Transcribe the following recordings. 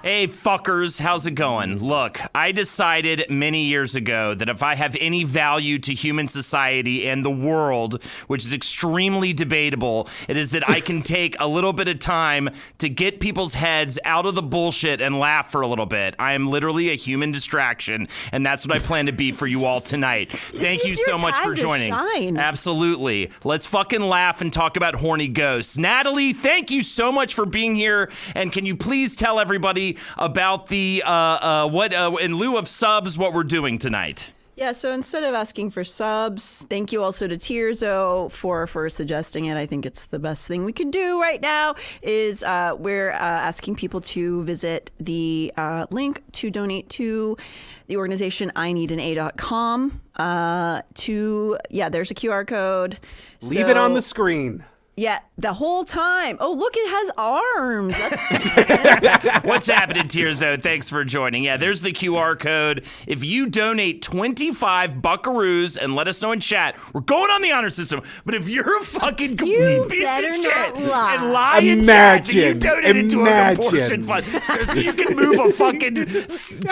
Hey, fuckers, how's it going? Look, I decided many years ago that if I have any value to human society and the world, which is extremely debatable, it is that I can take a little bit of time to get people's heads out of the bullshit and laugh for a little bit. I am literally a human distraction, and that's what I plan to be for you all tonight. Thank you so much for joining. Absolutely. Let's fucking laugh and talk about horny ghosts. Natalie, thank you so much for being here, and can you please tell everybody about the in lieu of subs, what we're doing ttonight? Yeah, so instead of asking for subs, thank you also to Tierzo for suggesting it. I think it's the best thing we could do right now is we're asking people to visit the link to donate to the organization ineedanA.com. There's a QR code. Leave it on the screen. Yeah, the whole time. Oh, look, it has arms. That's What's happening, Tierzo? Thanks for joining. Yeah, there's the QR code. If you donate 25 buckaroos and let us know in chat, we're going on the honor system. But if you're a fucking complete piece of shit and lie in chat that you donated to a abortion fund so you can move a fucking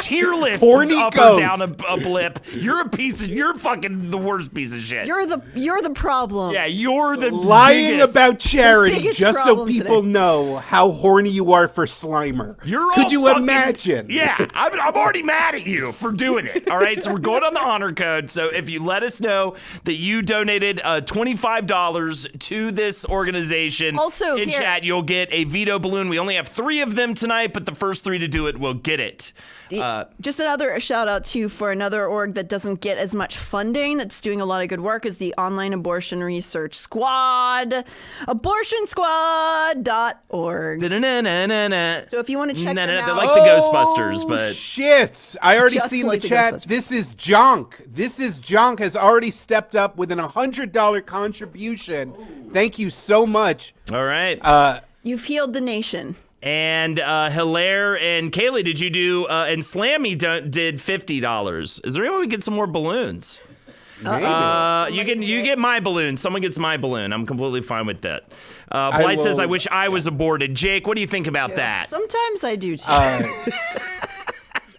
tier list Horny up ghost. or down a blip, you're fucking the worst piece of shit. You're the problem. Yeah, you're the Lying biggest. about charity just so problem people today. know how horny you are for Slimer. Could you imagine? Yeah, I'm already mad at you for doing it. All right, so we're going on the honor code. So if you let us know that you donated $25 to this organization, also in here, chat, you'll get a veto balloon. We only have 3 of them tonight, but the first 3 to do it will get it. Just another shout out to for another org that doesn't get as much funding, that's doing a lot of good work, is the Online Abortion Research Squad, abortionsquad.org. So if you want to check them out. They're like the Ghostbusters, but Shit. I already Just seen like the the chat. Ghostbusters. This is Jonk has already stepped up with an $100 contribution. Thank you so much. all right. You've healed the nation. And Hilaire and Kaylee, did you do? And Slammy did $50. Is there any way we get some more balloons? Maybe. You get my balloon. Someone gets my balloon. I'm completely fine with that. Blight says, "I wish I was aborted." Jake, what do you think about that? Sometimes I do too.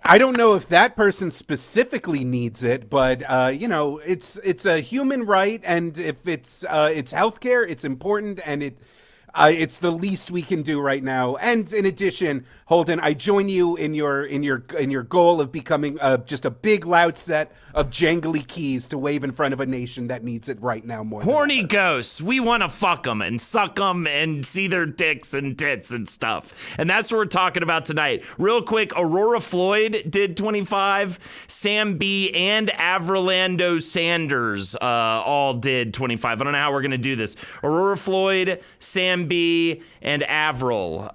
I don't know if that person specifically needs it, but it's a human right, and if it's healthcare, it's important, and it's the least we can do right now. And in addition, Holden, I join you in your goal of becoming just a big loud set of jangly keys to wave in front of a nation that needs it right now more. Horny than ever. ghosts. We want to fuck them and suck them and see their dicks and tits and stuff. And that's what we're talking about tonight. Real quick, Aurora Floyd did 25. Sam B. and Avrilando Sanders all did 25. I don't know how we're going to do this. Aurora Floyd, Sam B., and Avril.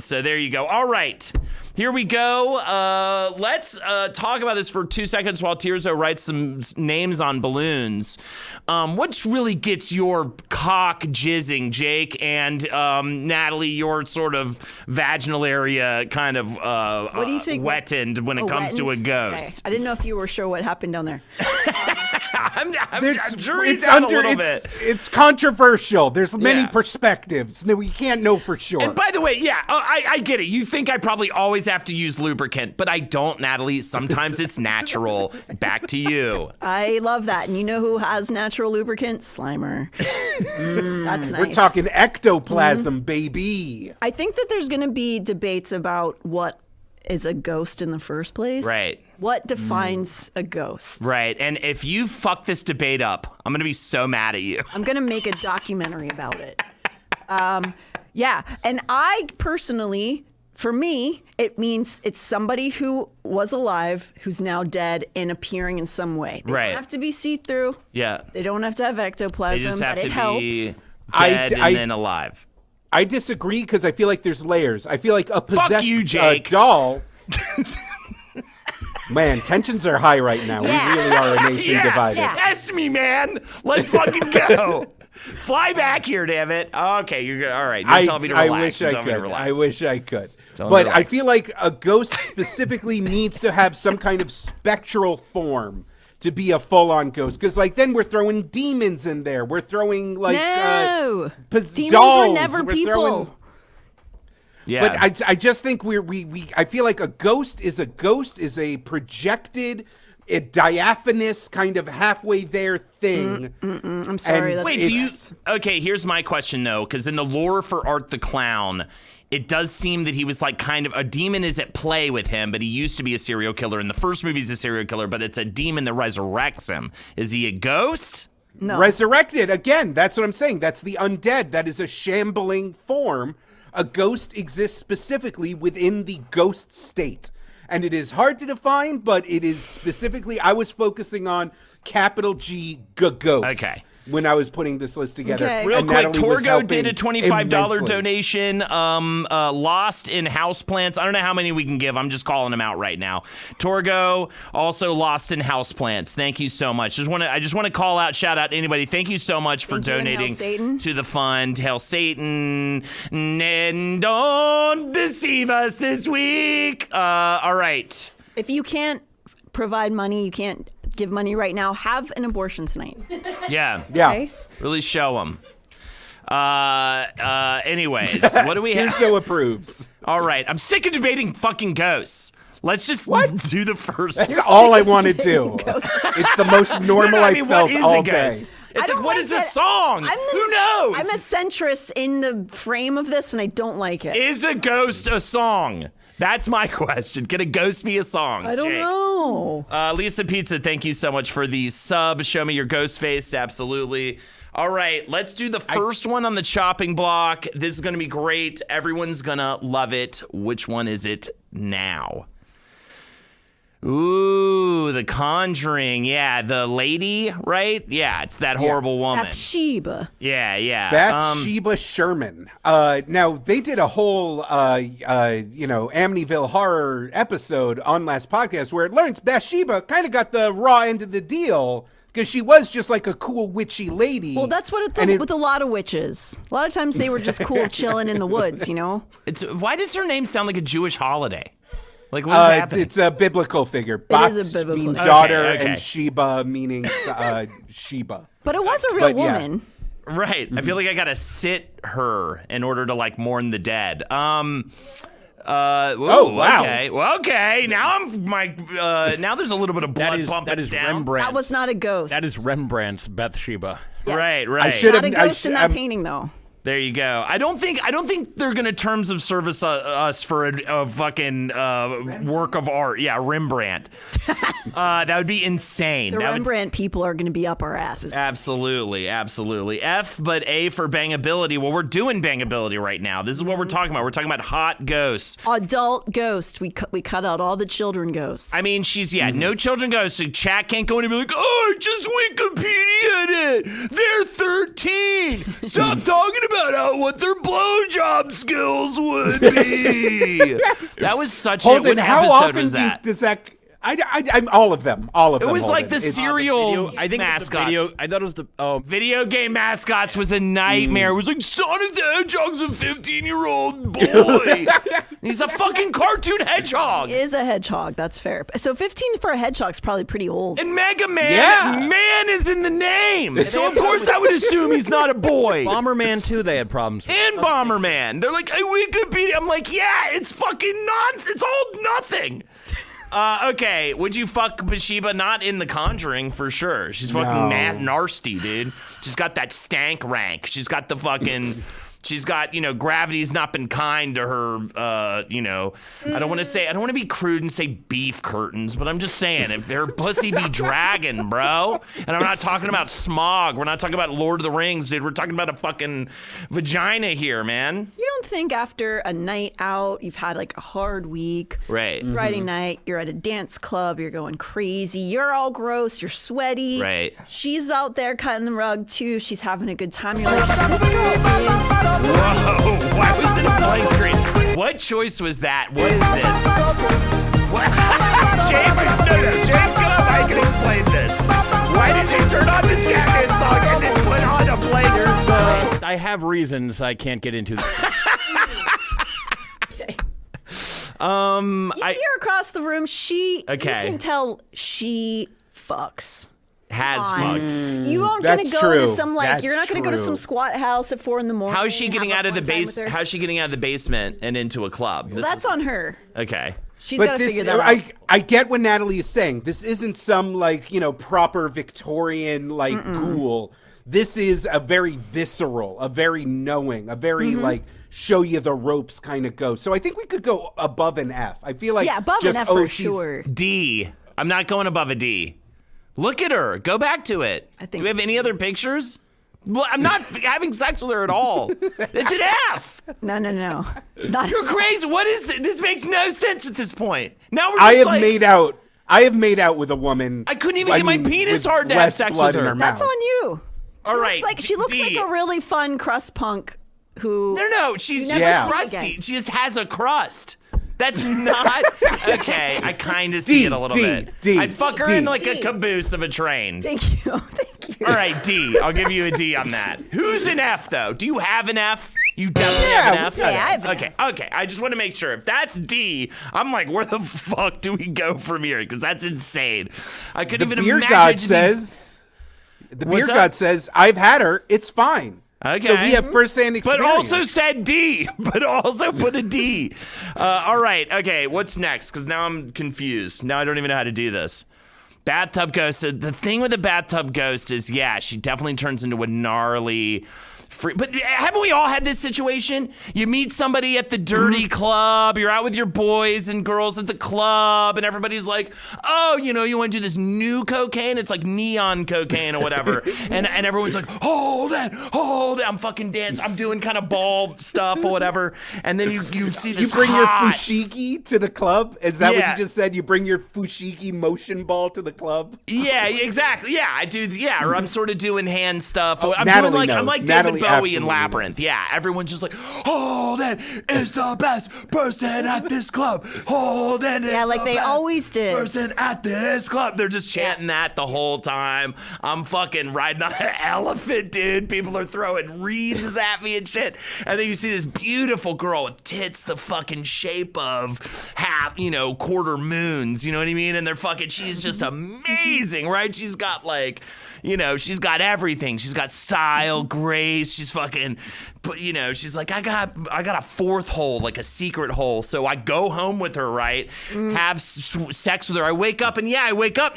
So there you go. All right. Here we go. Let's talk about this for 2 seconds while Tierzo writes some names on balloons. What really gets your cock jizzing, Jake, and Natalie, your sort of vaginal area kind of what do you think? wettened when it comes to a ghost? Okay. I didn't know if you were sure what happened down there. I'm jury's out a little bit. It's controversial. There's many Yeah. perspectives. No, we can't know for sure. And by the way, yeah, I get it. You think I probably always have to use lubricant, but I don't, Natalie. Sometimes it's natural. Back to you. I love that. And you know who has natural lubricant? Slimer. That's nice. We're talking ectoplasm, baby. I think that there's going to be debates about what is a ghost in the first place. Right. What defines a ghost? Right. And if you fuck this debate up, I'm going to be so mad at you. I'm going to make a documentary about it. Yeah. And I personally For me, it means it's somebody who was alive, who's now dead, and appearing in some way. They Right. don't have to be see-through. Yeah. They don't have to have ectoplasm, They just have but to it helps. be dead and then alive. I disagree because I feel like there's layers. I feel like a possessed you, Jake. doll. Man, tensions are high right now. Yeah. We really are a nation divided. Yeah. Test me, man. Let's fucking go. Fly back here, damn it. Okay, you're good. All right. You're telling me to relax. I wish You're I telling me to could. relax. I wish I could. Tell me to But I relax. feel like a ghost specifically needs to have some kind of spectral form to be a full-on ghost. Because, like, then we're throwing demons in there. We're throwing, like, No. Demons dolls. were never We're people. throwing... Yeah. But I just think I feel like a ghost is a projected, a diaphanous kind of halfway there thing. I'm sorry. And That's Wait, okay, here's my question, though, because in the lore for Art the Clown, it does seem that he was like kind of a demon is at play with him, but he used to be a serial killer. In the first movie, he's a serial killer, but it's a demon that resurrects him. Is he a ghost? No. Resurrected. Again, that's what I'm saying. That's the undead. That is a shambling form. A ghost exists specifically within the ghost state. And it is hard to define, but it is specifically, I was focusing on capital G ghosts. Okay. When I was putting this list together. Okay. Real And quick, Natalie was Torgo did a helping $25 immensely. donation. Lost in houseplants. I don't know how many we can give. I'm just calling them out right now. Torgo also lost in houseplants. Thank you so much. I just want to call out, shout out anybody. Thank you so much for Thank you, and Hail donating Satan. to the fund. Hail Satan. And don't deceive us this week. All right. If you can't provide money, you can't give money right now, have an abortion tonight. Yeah. Yeah. Okay? Really show them. Anyways, what do we have? Tierzo approves. All right. I'm sick of debating fucking ghosts. Let's just do the first. That's all I want to do. It's the most normal I mean, felt what is all a day. ghost? It's I like, don't what like is a it. song? Who knows? I'm a centrist in the frame of this, and I don't like it. Is a ghost a song? That's my question. Can a ghost be a song? I don't Jake? know. Lisa Pizza, thank you so much for the sub. Show me your ghost face. Absolutely. All right, let's do the first one on the chopping block. This is going to be great. Everyone's going to love it. Which one is it now? Ooh, The Conjuring. Yeah, the lady, right? Yeah, it's that horrible woman. Bathsheba. Yeah. Bathsheba Sherman. Now they did a whole, Amityville horror episode on last podcast where it learns Bathsheba kind of got the raw end of the deal because she was just like a cool witchy lady. Well, that's what it's with a lot of witches. A lot of times they were just cool chilling in the woods, you know? Why does her name sound like a Jewish holiday? Like, what is happening? It's a biblical figure. is Bat a biblical mean figure. daughter, Okay. and Sheba meaning Sheba. But it was a real But, yeah. woman. Right. I feel like I gotta sit her in order to like mourn the dead. Oh, wow. Okay. Well, okay. Now now there's a little bit of blood pumping that is down. Rembrandt. That was not a ghost. That is Rembrandt's Bathsheba. Right. I should not have. a ghost in that painting, though. There you go. I don't think they're gonna terms of service us for a fucking work of art. Yeah, Rembrandt. That would be insane. The That would- Rembrandt people are going to be up our asses. Absolutely. F, but A for bangability. Well, we're doing bangability right now. This is what we're talking about. We're talking about hot ghosts. Adult ghost. We cut out all the children ghosts. I mean, no children ghosts. So chat can't go in and be like, oh, I just Wikipedia'd it. They're 13. Stop talking about what their blowjob skills would be. That was such Holden, what how episode often was that? does that? I'm all of them. All of them. It was like Holden. the It's- cereal I think mascots. the video. I thought it was the. Oh, Video game mascots was a nightmare. It was like Sonic the Hedgehog's a 15-year-old boy. He's a fucking cartoon hedgehog. He is a hedgehog. That's fair. So 15 for a hedgehog's probably pretty old. And Mega Man, Yeah. man is in the name. So of course I would assume he's not a boy. Bomberman 2, they had problems with. And Bomberman. They're like, hey, Wikipedia. I'm like, yeah, it's fucking nonsense. It's all nothing. Okay, would you fuck Bathsheba? Not in The Conjuring, for sure. She's fucking nasty, dude. She's got that stank rank. She's got the fucking... She's got, gravity's not been kind to her, I don't want to be crude and say beef curtains, but I'm just saying, if her pussy be dragging, bro. And I'm not talking about Smog. We're not talking about Lord of the Rings, dude. We're talking about a fucking vagina here, man. You don't think after a night out, you've had like a hard week. Right. Friday night, you're at a dance club, you're going crazy, you're all gross, you're sweaty. Right. She's out there cutting the rug too. She's having a good time. You're like, this girl is. Whoa! Why was it a blank screen? What choice was that? What is this? What? James, James, get up. I can explain this. Why did you turn on the Scatman song and then put on a blank? I have reasons I can't get into this. You see her across the room. You Okay. can tell she fucks. Has fucked. You aren't going to That's go to true. some like That's you're not going to go to true. some squat house at 4 a.m. How is she getting and out have of the a fun time base? with her. How's she getting out of the basement and into a club? That's on her. Okay. She's got to figure that out. I get what Natalie is saying. This isn't some like, proper Victorian like ghoul. This is a very visceral, a very knowing, a very like show you the ropes kind of go. So I think we could go above an F. I feel like Above just, an F for she's- sure. D. I'm not going above a D. Look at her. Go back to it. I think Do we have it's any other pictures? Well, I'm not having sex with her at all. It's an F. No. Not You're crazy. What is this? This makes no sense at this point. Now we're just I have like, made out with a woman. I couldn't even get my penis with hard to have less sex blood with in her. That's mouth. on you. All right. She looks D. like a really fun crust punk who. No. She's just Yeah. crusty. She just has a crust. That's not okay. I kind of see it a little bit. I'd fuck her in like a caboose of a train. Thank you. All right, D. I'll give you a D on that. Who's an F though? Do you have an F? You definitely have an F. Yeah, I have an Okay. I just want to make sure. If that's D, I'm like, where the fuck do we go from here? Because that's insane. I couldn't The even beer imagine. god says. The What's beer up? god says, "I've had her. It's fine." Okay. So we have firsthand experience. But also said D. But also put a D. All right. Okay. What's next? Because now I'm confused. Now I don't even know how to do this. Bathtub ghost. So the thing with the bathtub ghost is, yeah, she definitely turns into a gnarly. But haven't we all had this situation? You meet somebody at the dirty club, you're out with your boys and girls at the club, and everybody's like, oh, you want to do this new cocaine? It's like neon cocaine or whatever. and everyone's like, hold it. I'm fucking dancing. I'm doing kind of ball stuff or whatever. And then you see this You bring hot... your fushigi to the club? Is that what Yeah. you just said? You bring your fushigi motion ball to the club? Yeah, exactly. Yeah, I do. Yeah, or I'm sort of doing hand stuff. I'm Natalie doing like I'm knows. like Natalie David Bowie in absolutely Labyrinth. knows. Yeah, everyone's just like, Holden is the best person at this club. Holden is Yeah, like the they best always did. person at this club. They're just chanting that the whole time. I'm fucking riding on an elephant, dude. People are throwing wreaths at me and shit. And then you see this beautiful girl with tits the fucking shape of half, quarter moons. You know what I mean? And they're fucking. She's just amazing, right? She's got like. She's got everything. She's got style, grace. She's fucking, but she's like, I got a fourth hole, like a secret hole. So I go home with her, right? Have sex with her. I wake up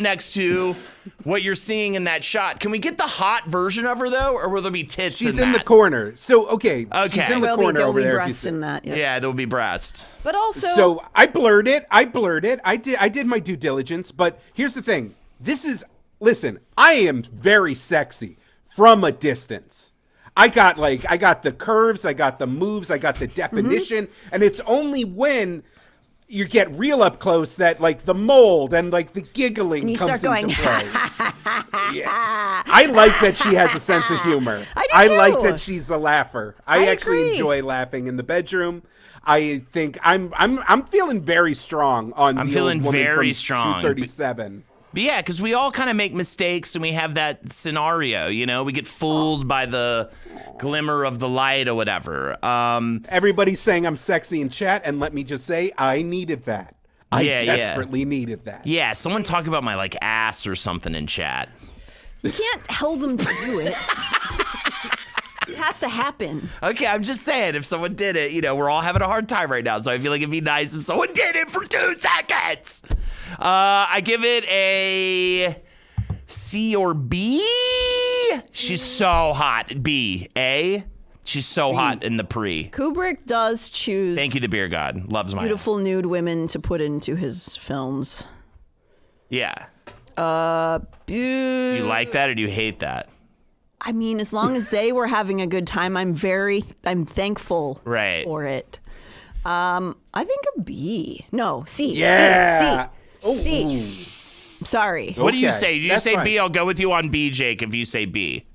next to what you're seeing in that shot. Can we get the hot version of her though, or will there be tits? She's in in that? the corner. So, okay. She's in the corner There'll over be there. if you breasts see- in that. Yeah, there will be breast. But also, So I blurred it. I did my due diligence. But here's the thing. Listen, I am very sexy from a distance. I got the curves, I got the moves, I got the definition, and it's only when you get real up close that like the mold and like the giggling And you comes start into going, play. Yeah. I like that she has a sense of humor. I do too. like that she's a laugher. I actually agree. enjoy laughing in the bedroom. I think I'm feeling very strong on I'm the feeling old woman very from strong. 237. But yeah, because we all kind of make mistakes and we have that scenario, we get fooled by the glimmer of the light or whatever. Everybody's saying I'm sexy in chat, and let me just say, I needed that. I Yeah, yeah. desperately needed that. Yeah, someone talk about my like ass or something in chat. you can't tell them to do it. It has to happen. Okay, I'm just saying, if someone did it, we're all having a hard time right now, so I feel like it'd be nice if someone did it for 2 seconds. I give it a C or B. She's so hot. B. A. She's so hot in the pre. Kubrick does choose Thank you, the beer god. Loves my beautiful nude women to put into his films. Yeah. Do you like that or do you hate that? I mean, as long as they were having a good time, I'm thankful for it. I think a B. No, C. Yeah. C. Sorry. What do you say? Do you That's say fine. B? I'll go with you on B, Jake, if you say B.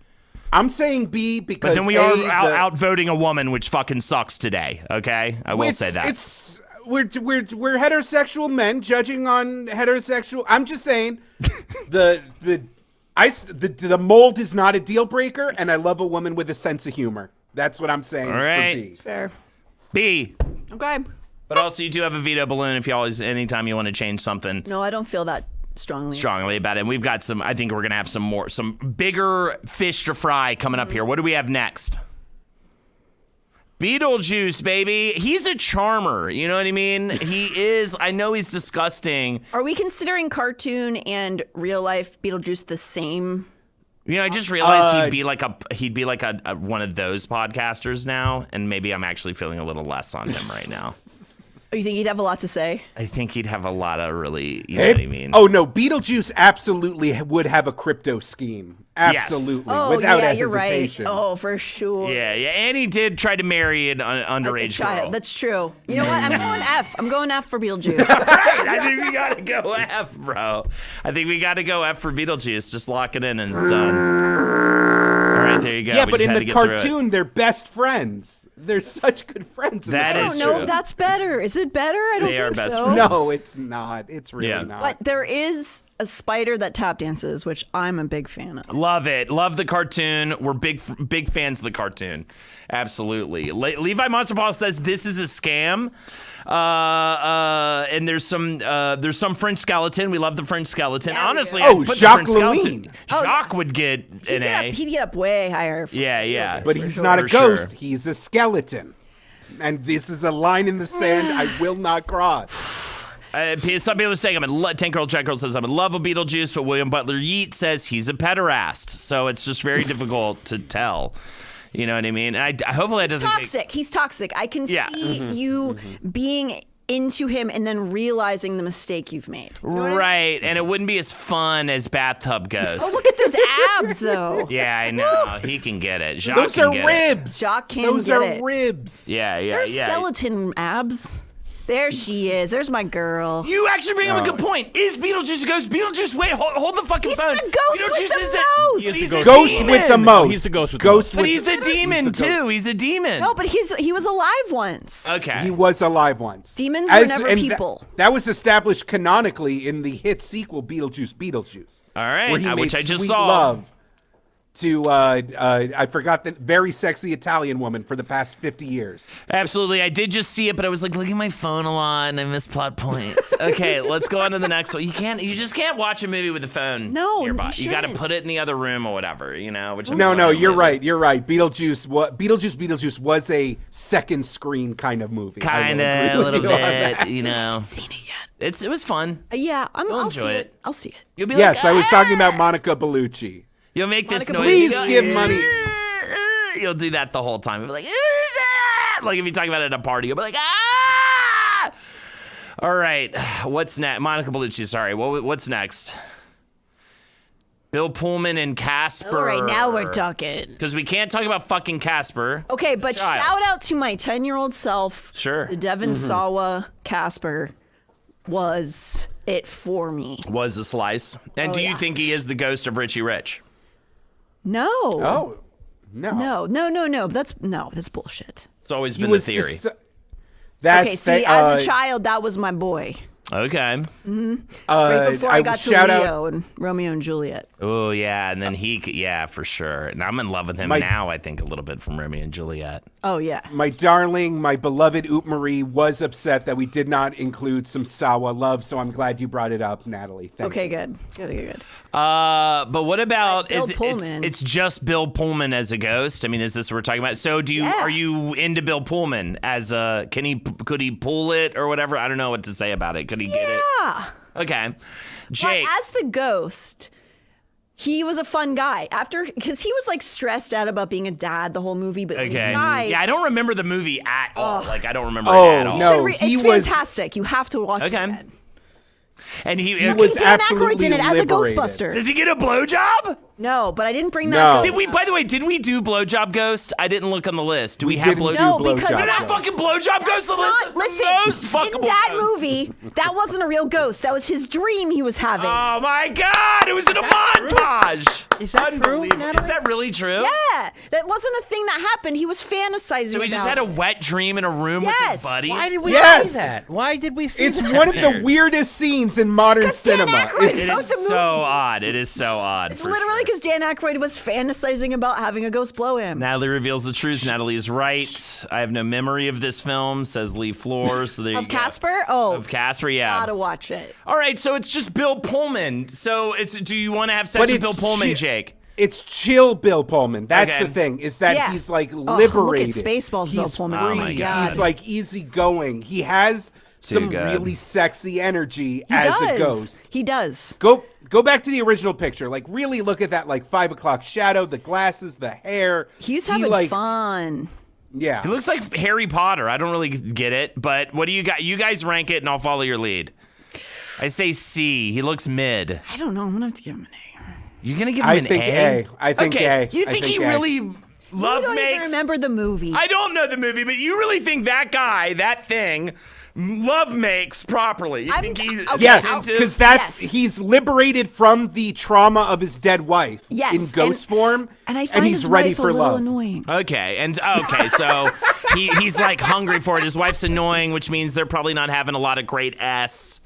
I'm saying B because But then we are outvoting a woman, which fucking sucks today, okay? I will say that. We're heterosexual men judging on heterosexual. I'm just saying the mold is not a deal breaker, and I love a woman with a sense of humor. That's what I'm saying. All right. For B. Fair. B. Okay. But also, you do have a veto balloon if anytime you want to change something No, I don't feel that strongly about it. And we've got I think we're going to have some bigger fish to fry coming up here. What do we have next? Beetlejuice, baby. He's a charmer. You know what I mean? He is. I know he's disgusting. Are we considering cartoon and real life Beetlejuice the same? You know, I just realized he'd be like a one of those podcasters now, and maybe I'm actually feeling a little less on him right now. Oh, you think he'd have a lot to say? I think he'd have a lot of really, you know what I mean? Oh no, Beetlejuice absolutely would have a crypto scheme. Absolutely, Oh, without yeah, a you're right. hesitation. Oh, for sure. Yeah, and he did try to marry an underage girl. That's true. You know what? I'm going F. I'm going F for Beetlejuice. Right, I think we gotta go F, bro. I think we gotta go F for Beetlejuice. Just lock it in and it's done. All right, there you go. Yeah, We but just in had to the get through it. cartoon, they're best friends. They're such good friends. That I is don't know true. if that's better. Is it better? I don't They are think best so. friends. No, it's not. It's really not. But there is a spider that tap dances, which I'm a big fan of. Love it. Love the cartoon. We're big fans of the cartoon. Absolutely. Levi Monsterpaw says this is a scam. And there's some French skeleton. We love the French skeleton. Yeah, we Honestly, do. I'd Oh, put the Jacques French skeleton. Louis. Jacques would get an A. He'd get up way higher. Yeah. But he's not a For sure. ghost. He's a skeleton. And this is a line in the sand I will not cross. Some people are saying Tank Girl Jack Girl says I'm in love with Beetlejuice, but William Butler Yeats says he's a pederast. So it's just very difficult to tell. You know what I mean? And hopefully that doesn't Toxic. He's toxic. I can Yeah. see you being into him and then realizing the mistake you've made. You know what I mean? Right, and it wouldn't be as fun as Bathtub Ghost. Oh, look at those abs, though. Yeah, I know. He can get it. Jacques Those can are get ribs. Jacques can Those get are it. ribs. It. Yeah. There's skeleton abs. There she is. There's my girl. You actually bring up a good point. Is Beetlejuice a ghost? Beetlejuice, wait, hold the fucking He's phone. the ghost with Beetlejuice the is most. He's the a Ghost demon. with the most. He's the ghost with the Ghost most. But he's a demon He's the too. He's a demon. No, but he was alive once. Okay. He was alive once. Demons were never and people. That was established canonically in the hit sequel Beetlejuice. All right, where he made which I just sweet saw. love to I forgot the very sexy Italian woman for the past 50 years. Absolutely. I did just see it, but I was like looking at my phone a lot and I missed plot points. Okay, let's go on to the next one. You just can't watch a movie with the phone No, nearby. you You got to shouldn't. put it in the other room or whatever, which I'm No, fine you're with. right. You're right. Beetlejuice was a second screen kind of movie. I will Kind of, agree a with little you on that. bit, Seen it yet? It was fun. Yeah, You'll I'll enjoy see it. I'll see it. You'll be Yes, like, I was talking about Monica Bellucci. You'll make this Monica noise. Please You'll go, give money. You'll do that the whole time. You'll be like, like if you talk about it at a party, you'll be like, ah! All right, what's next? Monica Bellucci, sorry. What's next? Bill Pullman and Casper. All right, now we're talking. Because we can't talk about fucking Casper. Okay, but Child. shout out to my 10-year-old self. Sure. The Devon Sawa Casper was it for me. Was a slice. And do you yeah. think he is the ghost of Richie Rich? No. Oh, no. No. That's bullshit. It's always He been was the theory. That's Okay, see, as a child, that was my boy. Okay. Right before I got to shout Leo and Romeo and Juliet. Oh, yeah. And then yeah, for sure. And I'm in love with him now, I think, a little bit from Romeo and Juliet. Oh, yeah. My darling, my beloved Oop Marie was upset that we did not include some Sawa love, so I'm glad you brought it up, Natalie. Thank you. Good. But what about Bill Pullman. it's just Bill Pullman as a ghost? I mean, is this what we're talking about? So are you into Bill Pullman as a could he pull it or whatever? I don't know what to say about it. Could he get it? Yeah. Okay. Jake. But as the ghost, he was a fun guy. Because he was like stressed out about being a dad the whole movie. But when he Okay. died, Yeah, I don't remember the movie at all. Like I don't remember Oh, it at all. no. it's he was- fantastic. You have to watch Okay. it. And he was Dan Aykroyd's absolutely in it as a liberated. Ghostbuster. Does he get a blowjob? No, but I didn't bring that. No. up. Did we? By the way, did we do blowjob ghost? I didn't look on the list. Do we have didn't blowjob? No, do because blowjob Did that ghost. fucking blowjob ghost on the list? That's Listen, the most fuckable in that ghost. movie, that wasn't a real ghost. That was his dream he was having. Oh my God! It was in a montage. Is that true, Unbelievable. Natalie? Is that really true? Yeah, that wasn't a thing that happened. He was fantasizing So he just about had a it. wet dream in a room with Yes. his buddies. Why did we Yes. see that? Why did we see It's that? one of the weirdest scenes in modern Dan cinema. Aykroyd It wrote is the movie. so odd. It is so odd. It's for literally sure. because Dan Aykroyd was fantasizing about having a ghost blow him. Natalie reveals the truth. Natalie is right. I have no memory of this film, says Lee Floor. So there you Of go. Casper? Oh, Of Casper, yeah. gotta watch it. All right, so it's just Bill Pullman. So it's. Do you want to have sex But with it's Bill Pullman, chi- Jake? It's chill Bill Pullman. That's Okay. the thing, is that Yeah. he's like look at liberated. Spaceballs, he's Bill Pullman. free. Oh my God. He's like easygoing. He has some good. really sexy energy He as does. a ghost. He does. Go back to the original picture. Like really look at that like 5 o'clock shadow, the glasses, the hair. He's having like, fun. Yeah. He looks like Harry Potter. I don't really get it, but what do you got? You guys rank it, and I'll follow your lead. I say C. He looks mid. I don't know. I'm gonna have to give him an A. You're gonna give him I an think A. I think okay. A. You I think he think A. really You love don't even makes? remember the movie. I don't know the movie, but you really think that guy, that thing, love makes properly? You I'm- think he? okay, Yes, attentive? because that's Yes. he's liberated from the trauma of his dead wife Yes, in ghost form, and I find he's his ready wife for a little love. annoying. Okay, so he's like hungry for it. His wife's annoying, which means they're probably not having a lot of great S,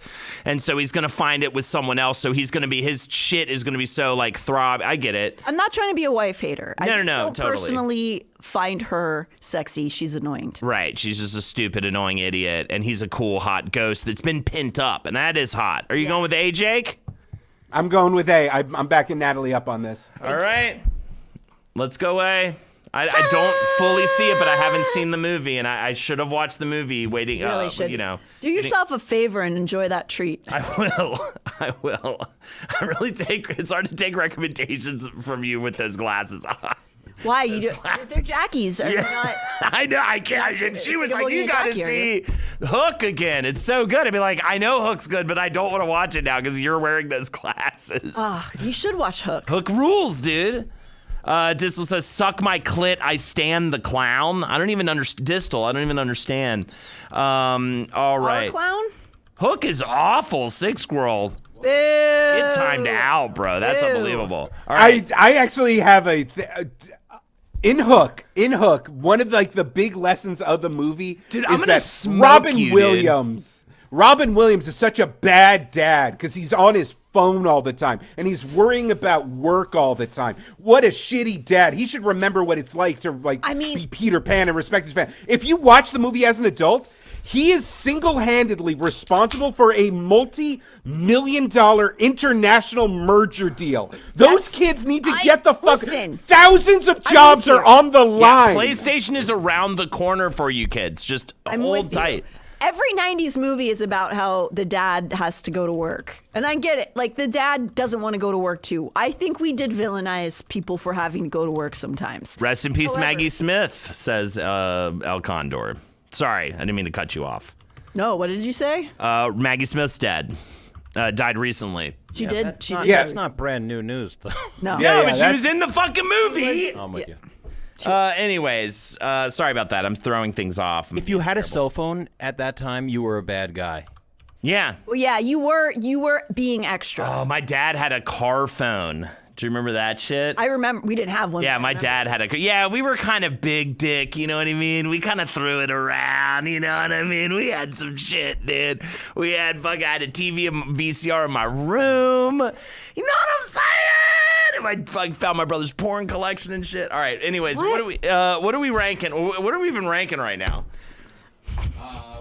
and so he's gonna find it with someone else. So he's gonna be his shit is gonna be so like throb. I get it. I'm not trying to be a wife hater. I No, just no, don't totally. personally find her sexy. She's annoying to me. Right, she's just a stupid, annoying idiot, and he's a cool, hot ghost that's been pent up, and that is hot. Are you going with A, Jake? I'm going with A. I'm backing Natalie up on this. All right, let's go A. I don't fully see it, but I haven't seen the movie, and I should have watched the movie. Waiting, Really should. you know. Do yourself a favor and enjoy that treat. I will. I really take. It's hard to take recommendations from you with those glasses on. Why you do? They're Jackies. Are you not? I know. I can't. And she was Sick of like, looking "You at got to Jackie, are see Hook again. It's so good." I'd be like, "I know Hook's good, but I don't want to watch it now because you're wearing those glasses." You should watch Hook. Hook rules, dude. Distal says, "Suck my clit, I stand the clown." I don't even understand. Distal, I don't even understand. All Our right. clown. Hook is awful. Sick squirrel. Boo. Get timed out, bro. That's Ew. unbelievable. All right. I actually have in Hook, one of like the big lessons of the movie Dude, I'm is gonna that smoke Robin you, dude. Williams. Robin Williams is such a bad dad because he's on his phone all the time and he's worrying about work all the time. What a shitty dad. He should remember what it's like to be Peter Pan and respect his family. If you watch the movie as an adult, he is single-handedly responsible for a multi-million-dollar international merger deal. Those kids need to get the fuck. Listen. Thousands of jobs are on the Yeah, line. PlayStation is around the corner for you kids. Just hold with you. tight. Every 90s movie is about how the dad has to go to work. And I get it. Like, the dad doesn't want to go to work, too. I think we did villainize people for having to go to work sometimes. Rest in peace, However- Maggie Smith, says El Condor. Sorry, I didn't mean to cut you off. No, what did you say? Maggie Smith's dead. Died recently. She did. She did. Yeah. That's not brand new news, though. No. Yeah, No, but she that's- was in the fucking movie. I'm with you. Anyways, sorry about that. I'm throwing things off. If you had a cell phone at that time, you were a bad guy. Yeah. Well, yeah, you were being extra. Oh, my dad had a car phone. Do you remember that shit? I remember we didn't have one. Yeah, but I my remember. dad had a. Yeah, we were kind of big dick, you know what I mean? We kind of threw it around, you know what I mean? We had some shit, dude. I had a TV and VCR in my room. You know what I'm saying? And I found my brother's porn collection and shit. All right. Anyways, what are we ranking? What are we even ranking right now?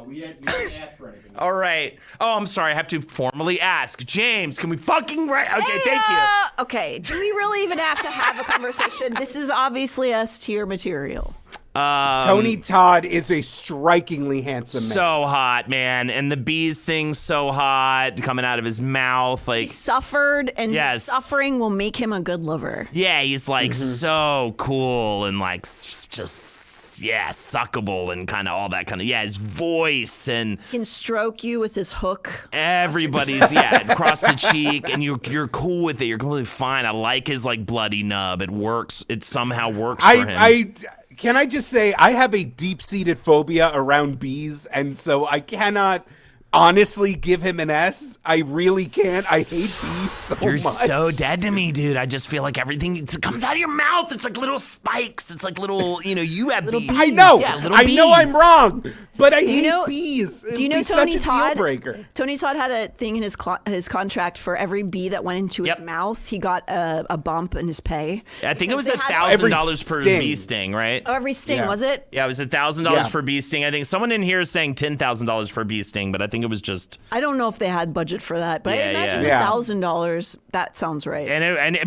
We didn't ask for anything. All right. Oh, I'm sorry. I have to formally ask. James, can we fucking rank? Okay, thank you. Okay, do we really even have to have a conversation? This is obviously S tier material. Tony Todd is a strikingly handsome man. So hot, man. And the bees thing's so hot coming out of his mouth. Like, He suffered, and Yes. suffering will make him a good lover. yeah, he's like so cool and like just suckable and kind of all that kind of, his voice and He can stroke you with his hook. everybody's, across the cheek, and you're cool with it. You're completely fine. I like his like bloody nub. It works. It somehow works for him. Can I just say I have a deep-seated phobia around bees, and so I cannot honestly give him an S. I really can't. I hate bees so You're much. so dead to me, dude. I just feel like everything comes out of your mouth. It's like little spikes. It's like little, you have bees. I know. Yeah, little I know bees. I'm wrong, but I hate know- bees. Do you know It'd be Tony such a Todd? deal breaker. Tony Todd had a thing in his contract for every bee that went into his Yep. mouth, he got a bump in his pay. I think it was They had- $1,000 per Every bee sting, right? Oh, every sting, Yeah. was it? Yeah, it was $1,000 Yeah. per bee sting. I think someone in here is saying $10,000 per bee sting, but I think it was just. I don't know if they had budget for that, but Yeah, I imagine yeah. $1,000. That sounds right.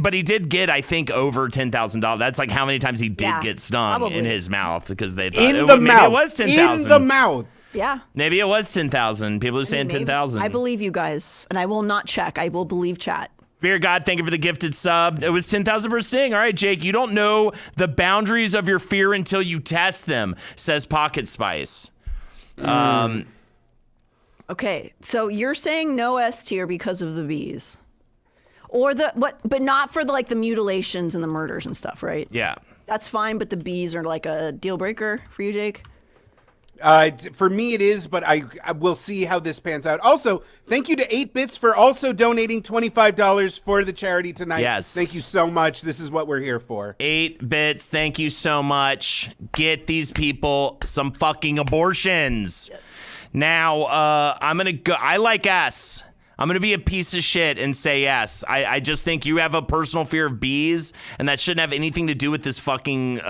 But he did get, I think, over $10,000. That's like how many times he did Yeah, get stung probably. in his mouth because they thought In maybe the it mouth. was 10,000. In the mouth. Yeah. Maybe it was 10,000. People are saying Maybe. 10,000. I believe you guys, and I will not check. I will believe chat. Fear God, thank you for the gifted sub. It was 10,000 per sting. All right, Jake, you don't know the boundaries of your fear until you test them, says Pocket Spice. Okay, so you're saying no S tier because of the bees, or but not for the mutilations and the murders and stuff, right? Yeah. That's fine, but the bees are like a deal breaker for you, Jake. For me, it is, but I will see how this pans out. Also, thank you to 8-Bits for also donating $25 for the charity tonight. Yes. Thank you so much. This is what we're here for. 8-Bits, thank you so much. Get these people some fucking abortions. Yes. Now, I'm going to go. I like S. I'm going to be a piece of shit and say yes. I just think you have a personal fear of bees, and that shouldn't have anything to do with this fucking,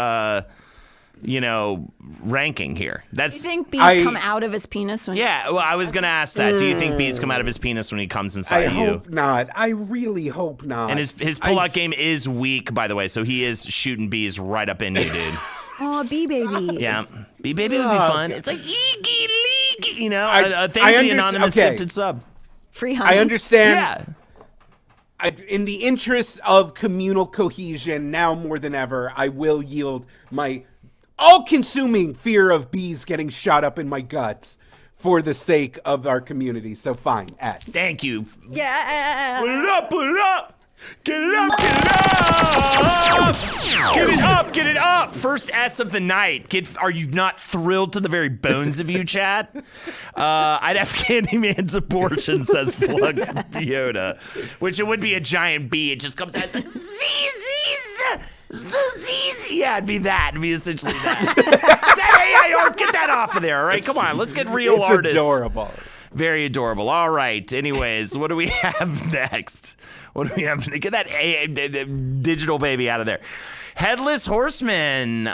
ranking here. Do you think bees come out of his penis? Yeah, well, I was going to ask that. Do you think bees come out of his penis when he comes inside I you? hope not. I really hope not. And his pull-out game is weak, by the way, so he is shooting bees right up in you, dude. Oh, bee baby. Yeah. Bee baby would be fun. It's like, eeky, leaky, thank the anonymous gifted sub. Free honey. I understand. Yeah. In the interests of communal cohesion, now more than ever, I will yield my all-consuming fear of bees getting shot up in my guts for the sake of our community. So fine, S. Thank you. Yeah. Put it up, put it up. Get it up, get it up. Get it up, get it up. First S of the night. Are you not thrilled to the very bones of you, chat? I'd have Candyman's abortion, says Plug Yoda. Which it would be a giant bee. It just comes out, it's like, Zzzz. Yeah, it'd be that. It'd be essentially that. Hey, get that off of there, all right? Come on, let's get real artists. It's adorable. Very adorable. All right. Anyways, what do we have next? What do we have? Get that digital baby out of there. Headless Horseman.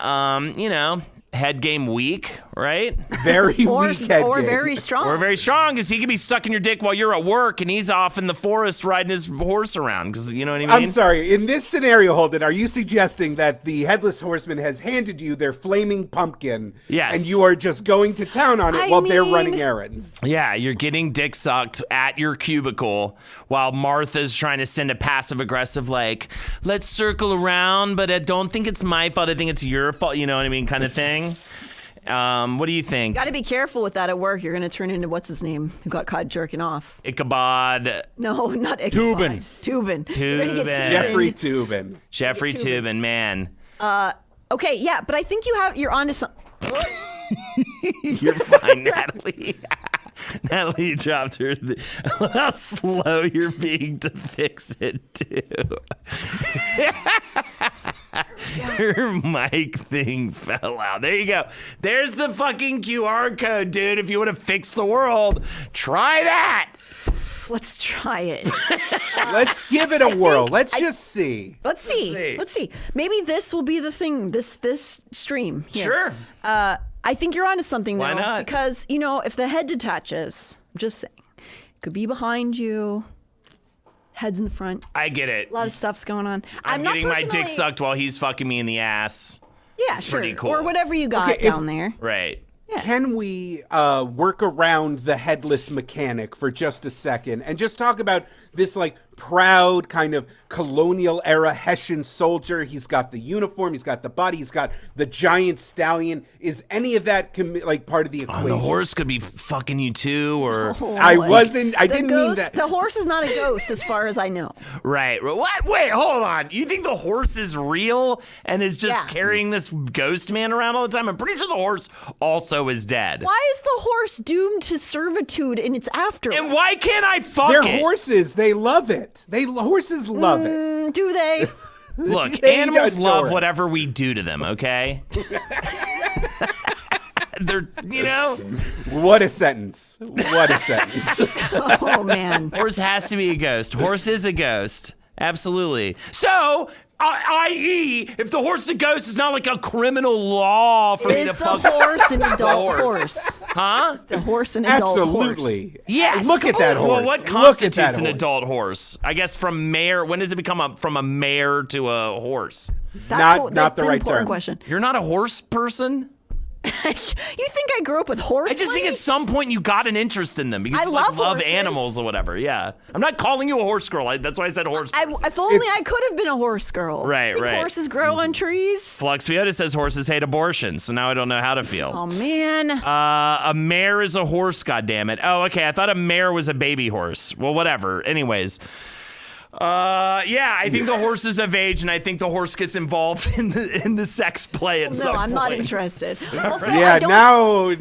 Head game weak, right? Very weak head or game. very strong. Or very strong, because he could be sucking your dick while you're at work and he's off in the forest riding his horse around, because you know what I mean? I'm sorry. In this scenario, Holden, are you suggesting that the Headless Horseman has handed you their flaming pumpkin Yes. and you are just going to town on it I while they're mean- running errands? Yeah, you're getting dick sucked at your cubicle while Martha's trying to send a passive-aggressive, like, let's circle around, but I don't think it's my fault. I think it's your fault, you know what I mean, kind of thing. What do you think? Got to be careful with that at work. You're going to turn into what's his name who got caught jerking off. Ichabod. No, not Ichabod. Tubin. You're gonna get Tubin. Jeffrey Tubin. Jeffrey Tubin, man. Okay, yeah, but I think you're onto something. You're fine, Natalie. Natalie dropped her. How slow you're being to fix it, too. Her mic thing fell out. There you go. There's the fucking QR code, dude. If you want to fix the world, try that. Let's try it. Let's give it a whirl. Let's just see. Let's see. Maybe this will be the thing. This stream. Here. Sure. I think you're onto something though. Why not? Because if the head detaches, I'm just saying, it could be behind you. Head's in the front. I get it. A lot of stuff's going on. I'm not getting my dick personally- sucked while he's fucking me in the ass. Yeah, It's sure. pretty cool. Or whatever you got Okay, if- down there. Right. Can we work around the headless mechanic for just a second and just talk about this proud kind of colonial era Hessian soldier. He's got the uniform, he's got the body, he's got the giant stallion. Is any of that like part of the equation? The horse could be fucking you too, or I didn't mean that. The horse is not a ghost as far as I know. right. What? Wait, hold on. You think the horse is real and is just carrying this ghost man around all the time? I'm pretty sure the horse also is dead. Why is the horse doomed to servitude in its afterlife? And why can't I fuck They're it? horses. They love it. Horses love it. Do they? Look, They animals adore love it. whatever we do to them, okay? They're, What a sentence. What a sentence. Oh, man. horse has to be a ghost. Horse is a ghost. Absolutely. So, i.e., if the horse is a ghost, it's not like a criminal law for me to Is the fuck. horse an adult horse? Huh? The horse an adult horse? Absolutely. Yes. Look at that horse. Well, what Look at constitutes that an horse. adult horse? I guess from mare. When does it become from a mare to a horse? Not the that's an right important term. question. You're not a horse person? You think I grew up with horses? I just think at some point you got an interest in them because I you love love horses. animals or whatever. Yeah. I'm not calling you a horse girl. That's why I said horse person. If only It's- I could have been a horse girl. Right, Think right. Horses grow on trees. Flux Piota says horses hate abortion, so now I don't know how to feel. Oh man. A mare is a horse, goddammit. Oh, okay. I thought a mare was a baby horse. Well, whatever. Anyways. Yeah, I think the horse is of age, and I think the horse gets involved in the sex play at some No, point. I'm not interested. Also, Yeah, I don't, now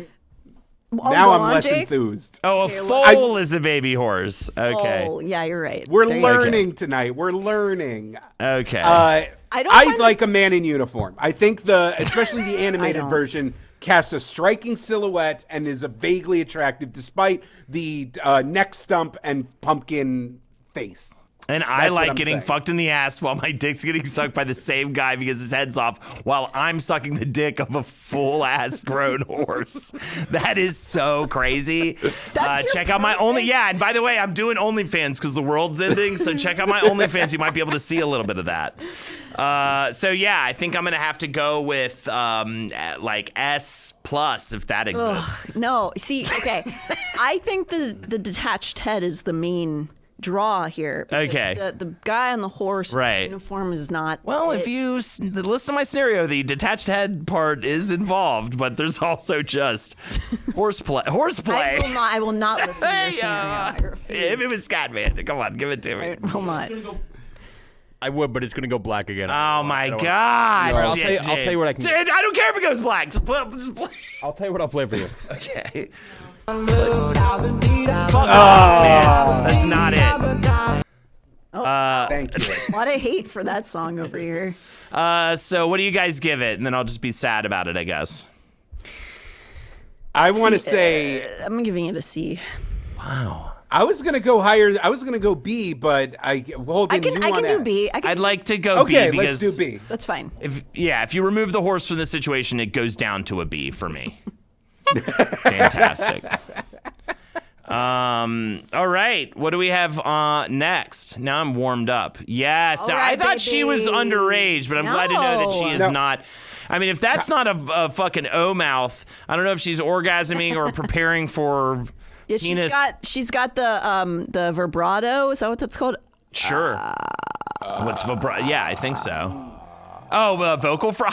go I'm on, less Jake. enthused. Oh, a foal is a baby horse. Okay. Oh, yeah, you're right. We're There you go. learning tonight. We're learning. Okay. I don't I find like a man in uniform. I think especially the animated don't. version, casts a striking silhouette and is a vaguely attractive despite the neck stump and pumpkin face. And I That's what like I'm getting saying. fucked in the ass while my dick's getting sucked by the same guy because his head's off while I'm sucking the dick of a full ass grown horse. That is so crazy. That's your Check out my only. Yeah, and by the way, I'm doing OnlyFans because the world's ending. So check out my OnlyFans. You might be able to see a little bit of that. So yeah, I think I'm gonna have to go with like S plus if that exists. No, see, okay. I think the detached head is the main draw here. because Okay. The guy on the horse Right. uniform is not. Well, it. if you listen to my scenario, the detached head part is involved, but there's also just horseplay. I will not listen to your scenario. I refuse. If it was Scatman, come on, give it to me. I will not. I would, but it's gonna go black again. Oh my I don't God! No, I'll James. tell you what I can- I don't care if it goes black. Just play. I'll tell you what I'll play for you. Okay. Fuck off, man. That's not it. Thank you. A lot of hate for that song over here. So what do you guys give it? And then I'll just be sad about it, I guess. I want to say I'm giving it a C. Wow. I was gonna go higher. I was gonna go B, but Holden, I can you do want B. S. I can I'd like to go Okay, B let's because do B. That's fine. if you remove the horse from the situation, it goes down to a B for me. Fantastic. All right. What do we have next? Now I'm warmed up. Yes. All Now, I right, thought she was baby. underage, but I'm glad to know that she is No. not. I mean, if that's not a fucking O mouth, I don't know if she's orgasming or preparing for Yeah, penis. she's got the vibrato. Is that what that's called? Sure. What's vibrato? Yeah, I think so. Oh, vocal fry?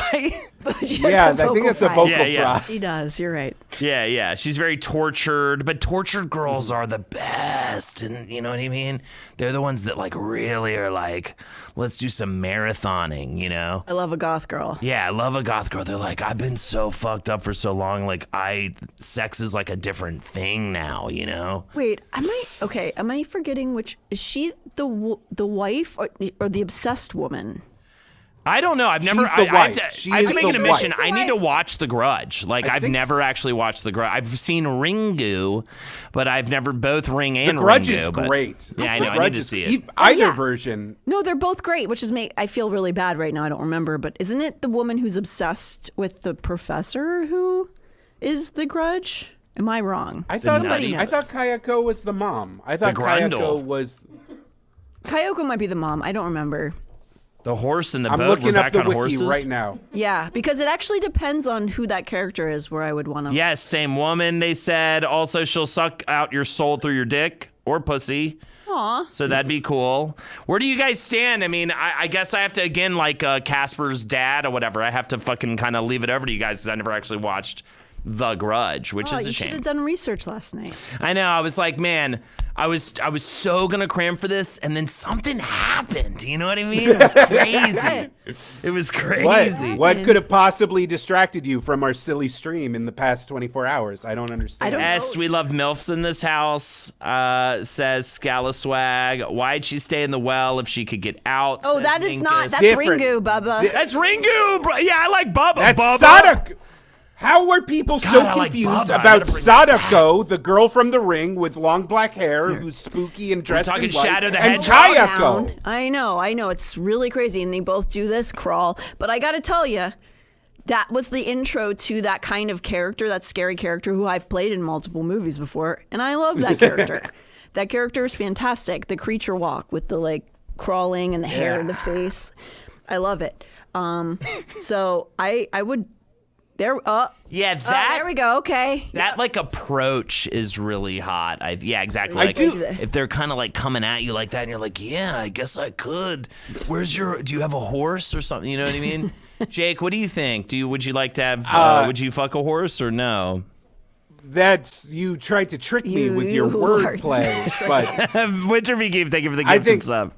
She has Yeah, a I think vocal it's a fry. vocal Yeah, yeah. fry. She does. You're right. Yeah. She's very tortured, but tortured girls are the best. And you know what I mean? They're the ones that like really are like, let's do some marathoning, you know? I love a goth girl. Yeah, I love a goth girl. They're like, I've been so fucked up for so long. Like, sex is like a different thing now, you know? Wait, am I forgetting which is she the wife or the obsessed woman? I don't know. I've never. She's the I have wife. to, She I have to is make an the admission. wife. I need to watch The Grudge. Like, I've think never actually watched The Grudge. I've seen Ringu, but I've never both Ring and The Grudge Ringu, is but- great. Yeah, I The know. I Grudge need to is- see it. Either yeah. version. No, they're both great, which is I feel really bad right now. I don't remember, but isn't it the woman who's obsessed with the professor who is the Grudge? Am I wrong? I thought nutty. Kayako was the mom. I thought Grundle. Kayako was. Kayoko might be the mom. I don't remember. The horse and the I'm boat. looking We're up back the on wiki horses. right now. Yeah, because it actually depends on who that character is. Where I would want to. Yes, same woman. They said also she'll suck out your soul through your dick or pussy. Aw. So that'd be cool. Where do you guys stand? I mean, I guess I have to, again, like Casper's dad or whatever, I have to fucking kind of leave it over to you guys because I never actually watched The Grudge, which is a You shame. should have done research last night. I know. I was like, man, I was so gonna cram for this, and then something happened. You know what I mean? It was crazy. It was crazy. What could have possibly distracted you from our silly stream in the past 24 hours? I don't understand. S, we love MILFs in this house, says Scalaswag. Why'd she stay in the well if she could get out? Oh, says that is not. Minkus. That's Different. Ringu, Bubba. That's Ringu, bro. Yeah, I like Bubba. That's Bubba. Sadako. How were people so I like confused Bubba. I about gotta bring Sadako, the girl from The Ring with long black hair, who's spooky and dressed talking in white, Shadow the and Hedgehog. Kayako? I know. It's really crazy, and they both do this crawl. But I got to tell you, that was the intro to that kind of character, that scary character who I've played in multiple movies before, and I love that character. That character is fantastic. The creature walk with the like crawling and the hair and the face. I love it. So I would. Yeah, There we go. Okay. That like approach is really hot. Yeah, exactly. I Like, do- if they're kind of like coming at you like that, and you're like, yeah, I guess I could. Do you have a horse or something? You know what I mean? Jake, what do you think? Would you like to have? Would you fuck a horse or no? That's you tried to trick me You- with your you are wordplay, but Winter V Game, thank you for the I gift think- and sub.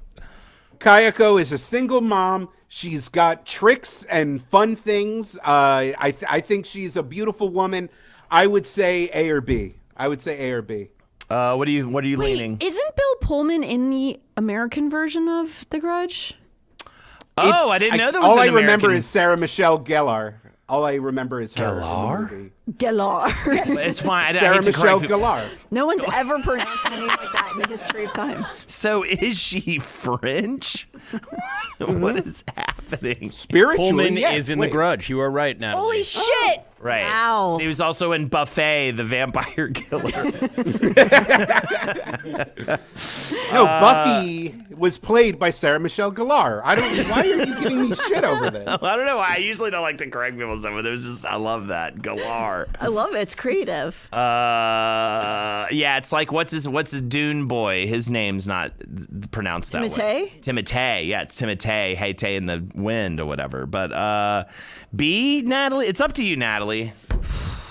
Kayako is a single mom. She's got tricks and fun things. I think she's a beautiful woman. I would say A or B. What are you leaning? Isn't Bill Pullman in the American version of The Grudge? Oh, I didn't know there was all an I remember American- is Sarah Michelle Gellar. All I remember is her. Gellar? in the movie. Gellar. It's fine. I Sarah hate to Michelle correct you. Gellar. No one's ever pronounced a name like that in the history of time. So is she French? What is happening? Spiritually, Pullman yes. is in Wait. The Grudge. You are right, Natalie. Holy shit! Right. Wow. He was also in Buffet, the vampire killer. No, Buffy was played by Sarah Michelle Gellar. Why are you giving me shit over this? I don't know why. I usually don't like to correct people and stuff, but it was just, I love that. Galar. I love it. It's creative. Yeah, it's like, what's his Dune boy? His name's not pronounced that way. Timotei? Yeah, it's Timotei. Hate in the wind or whatever. But B, Natalie? It's up to you, Natalie.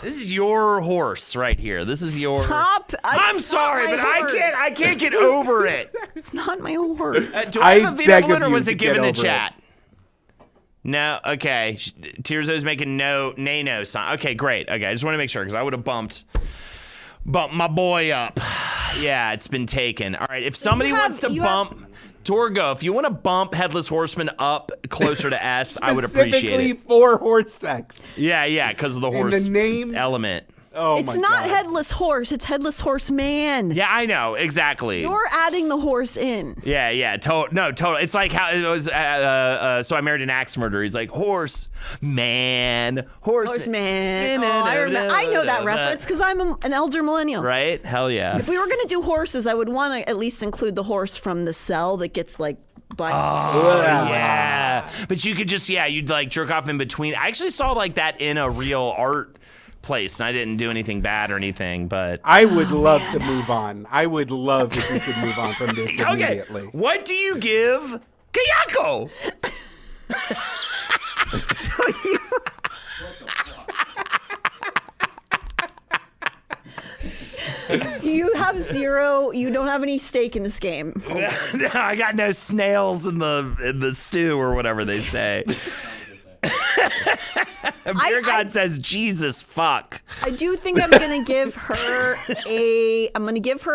This is your horse right here. This is your. Stop. I'm sorry, but I can't get over it. It's not my horse. Do I have a I veto beg balloon of or you was to it get given in over it. chat? No, okay. Tierzo's making no sign. Okay, great. Okay, I just want to make sure because I would have bumped my boy up. Yeah, it's been taken. All right, if somebody wants to bump Torgo, if you want to bump Headless Horseman up closer to S, I would appreciate Specifically it. for horse sex. Yeah, because of the And horse the name- element. Oh It's my not God. Headless Horse. It's Headless Horseman. Yeah, I know exactly. You're adding the horse in. Yeah, total. It's like how it was. So I married an axe murderer. He's like horse man. Horseman. Oh, I know that reference because I'm an elder millennial. Right? Hell yeah. If we were going to do horses, I would want to at least include the horse from the cell that gets like by. Yeah. But you could just, you'd like jerk off in between. I actually saw like that in a real art place, and I didn't do anything bad or anything, but. I would love to move on. I would love if we could move on from this Okay. immediately. What do you give Kayako? Do you have zero? You don't have any stake in this game. No, I got no snails in the stew or whatever they say. Beer God says, Jesus fuck. I do think I'm gonna give her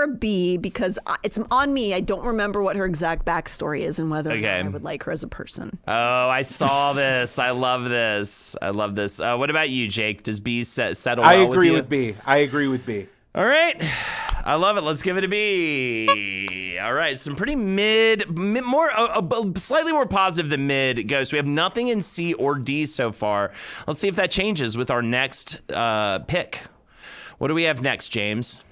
a B because it's on me. I don't remember what her exact backstory is and whether or not I would like her as a person. Oh, I saw this. I love this. What about you, Jake? Does B settle I well agree with you? with B. All right. I love it. Let's give it a B. All right. Some pretty slightly more positive than mid goes. We have nothing in C or D so far. Let's see if that changes with our next pick. What do we have next, James?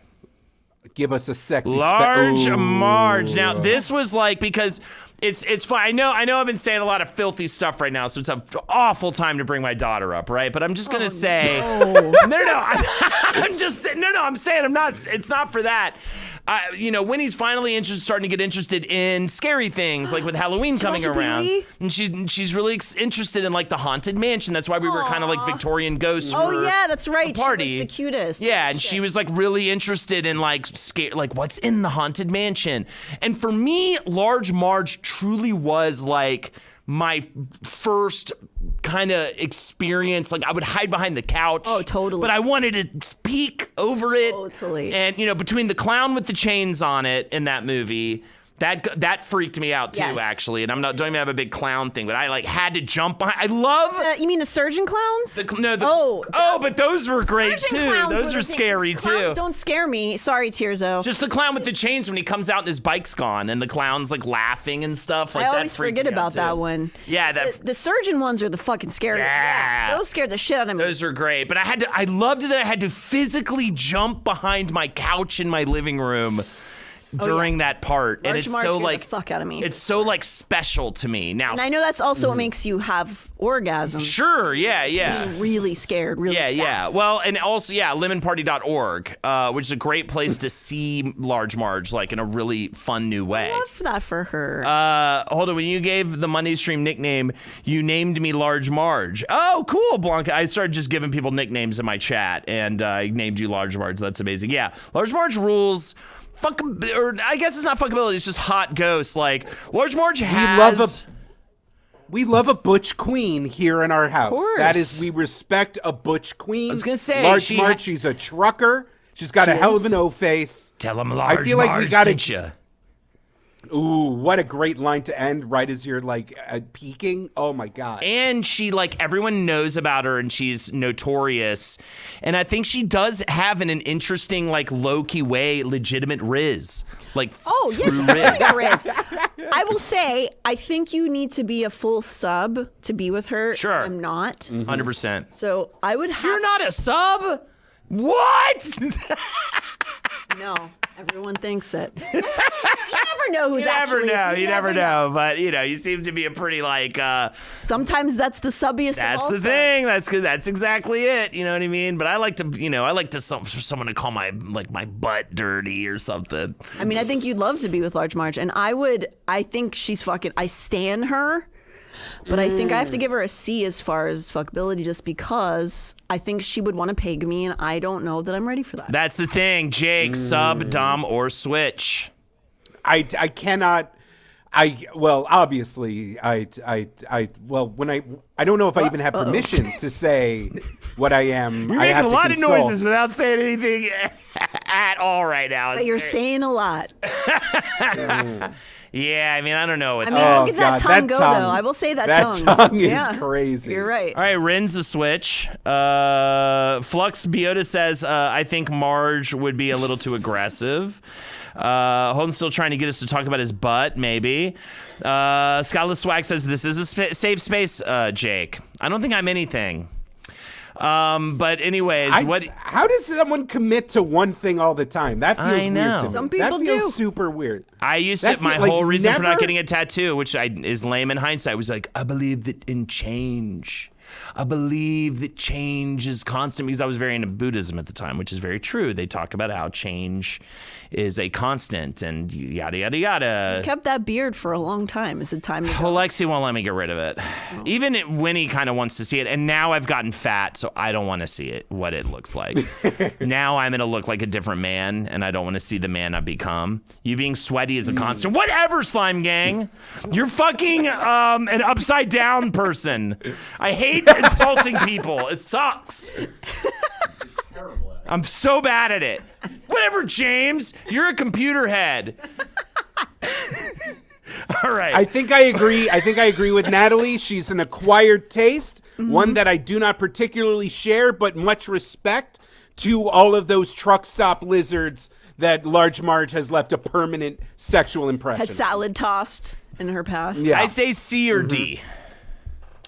Give us a sexy Large Ooh. Marge. Now, this was like, because It's fine. I know I've been saying a lot of filthy stuff right now, so it's an awful time to bring my daughter up, right? But I'm just gonna say, I'm saying I'm not. It's not for that. Winnie's finally starting to get interested in scary things, like with Halloween coming around, and she's really interested in like the haunted mansion. That's why we were kind of like Victorian ghosts. Oh yeah, that's right. Party. She was the cutest. Yeah, and she was like really interested in like what's in the haunted mansion. And for me, Large Marge truly was like my first kind of experience. Like I would hide behind the couch. Oh, totally. But I wanted to peek over it. Totally. And between the clown with the chains on it in that movie, that freaked me out too, actually. And don't even have a big clown thing, but I like had to jump behind. I love. You mean the surgeon clowns? But those were great too. Those are scary too. Clowns don't scare me. Sorry, Tierzo. Just the clown with the chains when he comes out and his bike's gone, and the clown's like laughing and stuff. Like, I always forget about that one. Yeah, the surgeon ones are the fucking scary. Yeah, those scared the shit out of me. Those are great, but I loved that I had to physically jump behind my couch in my living room during that part. Large and it's Marge so like the fuck out of me. It's so like special to me now. And I know that's also what makes you have orgasms. Sure, yeah. Being really scared, really fast. Yeah. Well, and also, lemonparty.org, which is a great place to see Large Marge like in a really fun new way. I love that for her. Hold on, when you gave the Monday Stream nickname, you named me Large Marge. Oh, cool, Blanca. I started just giving people nicknames in my chat, and I named you Large Marge. That's amazing. Yeah, Large Marge rules. I guess it's not fuckability, it's just hot ghosts. Like, Large Marge has... We love a butch queen here in our house. Course. That is, we respect a butch queen. I was going to say... Large Marge, she's a trucker. She's got a hell of an O-face. Tell him Large I feel like Marge we gotta, sent you. Ooh, what a great line to end right as you're like peeking. Oh my God. And she everyone knows about her and she's notorious. And I think she does have in an interesting low-key way legitimate Riz. Riz. I will say, I think you need to be a full sub to be with her. Sure. I'm not. 100%. So I would have... You're not a sub? What? No, everyone thinks it. You never know who's actually... You never know. But, you seem to be a pretty, Sometimes that's the subbiest That's of all the thing. That's exactly it. You know what I mean? But I like to, for someone to call my butt dirty or something. I mean, I think you'd love to be with Large Marge. And I think she's fucking... I stan her. But I think I have to give her a C as far as fuckability just because I think she would want to peg me, and I don't know that I'm ready for that. That's the thing, Jake. Sub, dom, or switch. I cannot. Obviously, when I don't know if I even have permission to say what I am. You're I have making a to lot consult. of noises without saying anything at all right now. But you're saying a lot. Yeah, I mean, I don't know. Look at that tongue go, though. I will say that tongue is crazy. You're right. All right, Rin's the switch. Flux Biota says, I think Marge would be a little too aggressive. Holden's still trying to get us to talk about his butt, maybe. Skylar Swag says, this is a safe space, Jake. I don't think I'm anything. But anyways, how does someone commit to one thing all the time? That feels weird to me. Some people that feels do. super weird. I used to, my whole reason for not getting a tattoo, which is lame in hindsight, was I believe that in change. I believe that change is constant, because I was very into Buddhism at the time, which is very true. They talk about how change is a constant and yada, yada, yada. You kept that beard for a long time. Is it time to go? Well, Lexi won't let me get rid of it. Oh. Even Winnie kind of wants to see it. And now I've gotten fat, so I don't want to see it, what it looks like. Now I'm going to look like a different man, and I don't want to see the man I've become. You being sweaty is a constant. Whatever, Slime Gang. You're fucking an upside down person. I hate insulting people. It sucks. I'm so bad at it. Whatever, James. You're a computer head. All right. I think I agree with Natalie. She's an acquired taste, one that I do not particularly share, but much respect to all of those truck stop lizards that Large Marge has left a permanent sexual impression. Has salad tossed in her past. Yeah. I say C or D.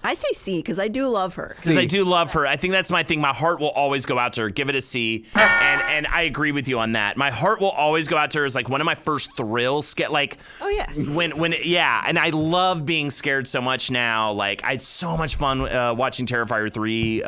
I say C because I do love her. Because I do love her. I think that's my thing. My heart will always go out to her. Give it a C. And I agree with you on that. My heart will always go out to her as like one of my first thrills. Oh yeah. Yeah. And I love being scared so much now. Like I had so much fun watching Terrifier 3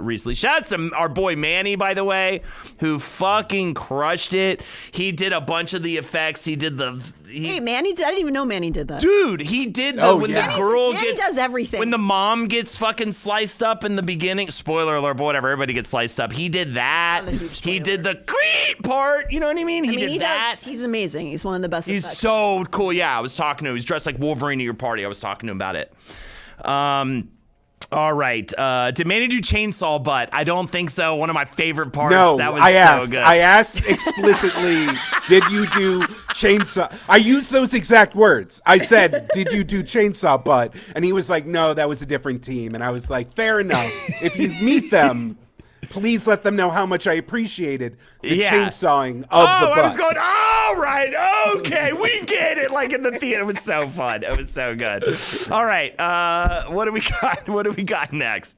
recently. Shout out to our boy Manny, by the way, who fucking crushed it. He did a bunch of the effects. He did Hey, Manny, I didn't even know Manny did that. Dude, he did when the girl Manny does everything. When the mom gets fucking sliced up in the beginning. Spoiler alert, but whatever. Everybody gets sliced up. He did that. He did the creep part. You know what I mean? He did that. He's amazing. He's one of the best. He's so cool. Yeah, I was talking to him. He's dressed like Wolverine at your party. I was talking to him about it. All right. Did Manny do chainsaw butt? I don't think so. One of my favorite parts. No, that was so good. I asked explicitly, did you do chainsaw? I used those exact words. I said, did you do chainsaw butt? And he was like, no, that was a different team. And I was like, fair enough. If you meet them, please let them know how much I appreciated the chainsawing of the butt. I was going, all right, okay, we get it. Like in the theater, it was so fun. It was so good. All right, what do we got? What do we got next?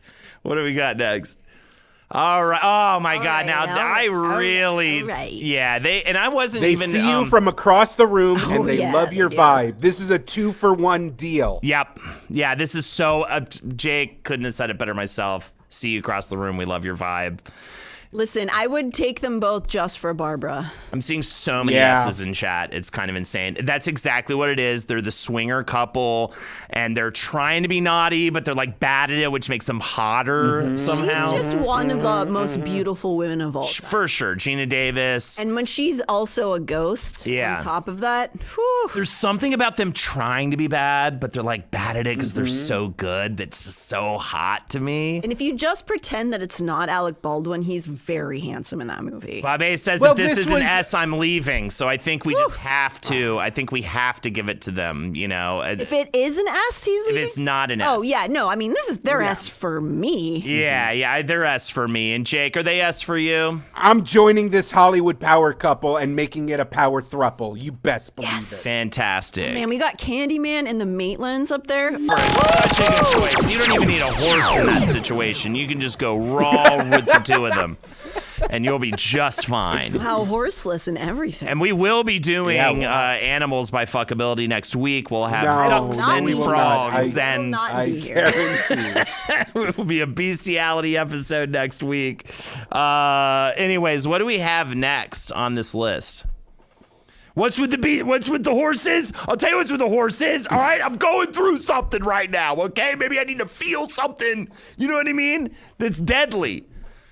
All right. Oh my God! Now I really, yeah. I wasn't They even. see you from across the room, and they love your vibe. This is a 2-for-1 deal. Yep. Yeah. This is so. Jake couldn't have said it better myself. See you across the room. We love your vibe. Listen, I would take them both just for Barbara. I'm seeing so many yeses in chat. It's kind of insane. That's exactly what it is. They're the swinger couple, and they're trying to be naughty, but they're like bad at it, which makes them hotter somehow. She's just one of the most beautiful women of all time. For sure. Gina Davis. And when she's also a ghost on top of that, whew. There's something about them trying to be bad, but they're like bad at it because they're so good that's just so hot to me. And if you just pretend that it's not Alec Baldwin, he's very handsome in that movie. Babe says if this is an S, I'm leaving. So I think we just have to. I think we have to give it to them. You know, if it is an S, he's leaving. If it's not an S. Oh yeah, no. I mean, this is their S for me. Yeah, they're S for me. And Jake, are they S for you? I'm joining this Hollywood power couple and making it a power thruple. You best believe it. Fantastic. Man, we got Candyman and the Maitlands up there. Such a good choice. You don't even need a horse in that situation. You can just go raw with the two of them. And you'll be just fine. How horseless and everything. And we will be doing animals by fuckability next week. We'll have ducks and frogs, and I guarantee it will be a bestiality episode next week. Anyways, what do we have next on this list? What's with the horses? I'll tell you what's with the horses. All right, I'm going through something right now. Okay, maybe I need to feel something. You know what I mean? That's deadly.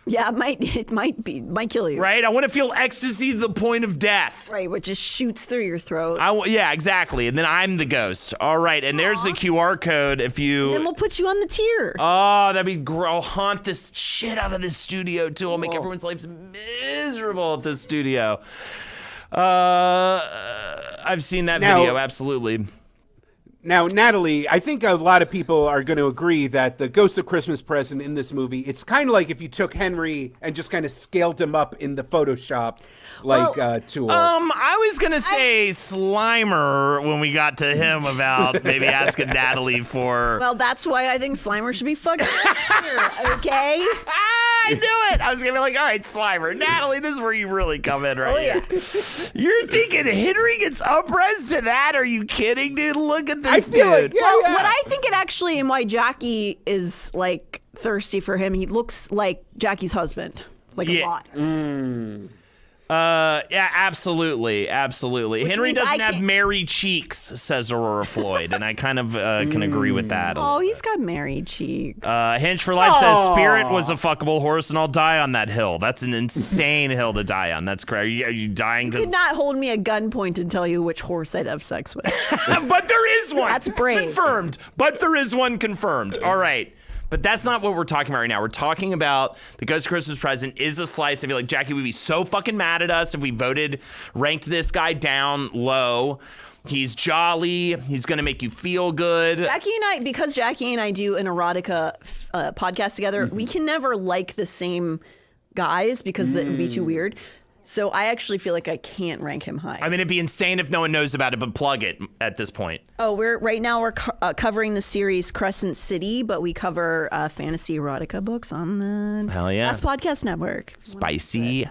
Yeah, it might kill you. Right? I want to feel ecstasy to the point of death. Right, which just shoots through your throat. Yeah, exactly. And then I'm the ghost. All right, and there's the QR code if you... And then we'll put you on the tier. Oh, that'd be great. I'll haunt this shit out of this studio, too. I'll make everyone's lives miserable at this studio. I've seen that video, absolutely. Now, Natalie, I think a lot of people are going to agree that the Ghost of Christmas Present in this movie, it's kind of like if you took Henry and just kind of scaled him up in the Photoshop tool. I was going to say Slimer when we got to him about maybe asking Natalie for... Well, that's why I think Slimer should be fucking here, okay? I knew it. I was going to be like, all right, Slimer. Natalie, this is where you really come in right here. You're thinking Henry gets up-res to that? Are you kidding, dude? Look at this dude. What I think it actually, and why Jackie is, like, thirsty for him, he looks like Jackie's husband. Like, a lot. Yeah, absolutely. Henry doesn't have merry cheeks, says Aurora Floyd, and I kind of can agree with that. Oh, he's got merry cheeks. Hinge for Life says Spirit was a fuckable horse, and I'll die on that hill. That's an insane hill to die on. That's crazy. Are you dying? You could not hold me at gunpoint and tell you which horse I'd have sex with. But there is one. That's brave. Confirmed. But there is one confirmed. All right. But that's not what we're talking about right now. We're talking about the Ghost of Christmas Present is a slice. I feel like Jackie would be so fucking mad at us if we ranked this guy down low. He's jolly. He's going to make you feel good. Because Jackie and I do an erotica podcast together, we can never like the same guys because that would be too weird. So I actually feel like I can't rank him high. I mean, it'd be insane if no one knows about it, but plug it at this point. Oh, we're covering the series Crescent City, but we cover fantasy erotica books on the Hell yeah. Last Podcast Network. Spicy.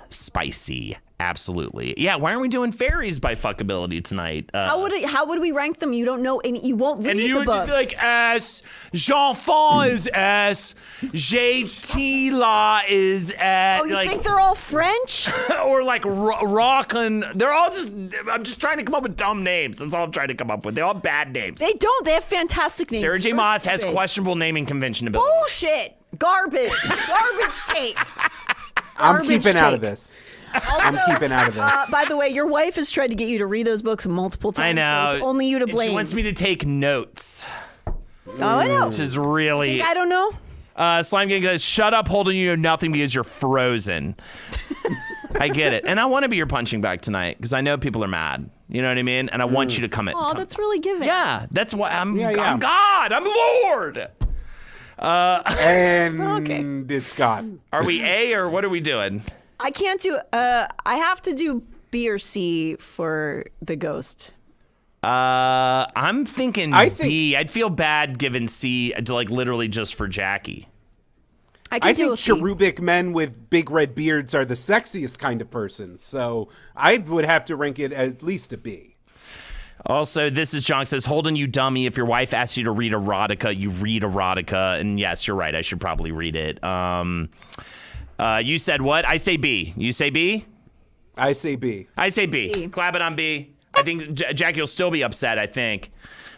Absolutely. Yeah, why aren't we doing fairies by fuckability tonight? How would we rank them? You don't know, and you won't read and the you would books. just be like, S, Jean-Fon is S, JT La is S. Oh, you like, think they're all French? or like Rockin. They're all just, I'm just trying to come up with dumb names. That's all I'm trying to come up with. They all have bad names. They don't. They have fantastic names. Sarah J. Maas has questionable naming convention ability. Bullshit. Garbage. Garbage take. I'm Garbage keeping out of take. this. I'm keeping out of this. By the way, your wife has tried to get you to read those books multiple times. I know. So it's only you to And blame. she wants me to take notes, Oh, I know. which is really. I don't know. Slime Gang goes, shut up, Holden, you know nothing because you're frozen. I get it. And I want to be your punching bag tonight because I know people are mad. You know what I mean? And I want you to come at Oh, that's really giving. Yeah, that's why I'm Yeah. God. I'm Lord. And it's gone. Are we A or what are we doing? I can't do. I have to do B or C for the ghost. I'm thinking I think- B. I'd feel bad giving C to like literally just for Jackie. I I do think a C. cherubic men with big red beards are the sexiest kind of person, so I would have to rank it at least a B. Also, this is John says, Holden, you dummy. If your wife asks you to read erotica, you read erotica. And yes, you're right. I should probably read it. You said what? I say B. You say B? I say B. I say B. B. Clap it on B. I think Jackie will still be upset, I think.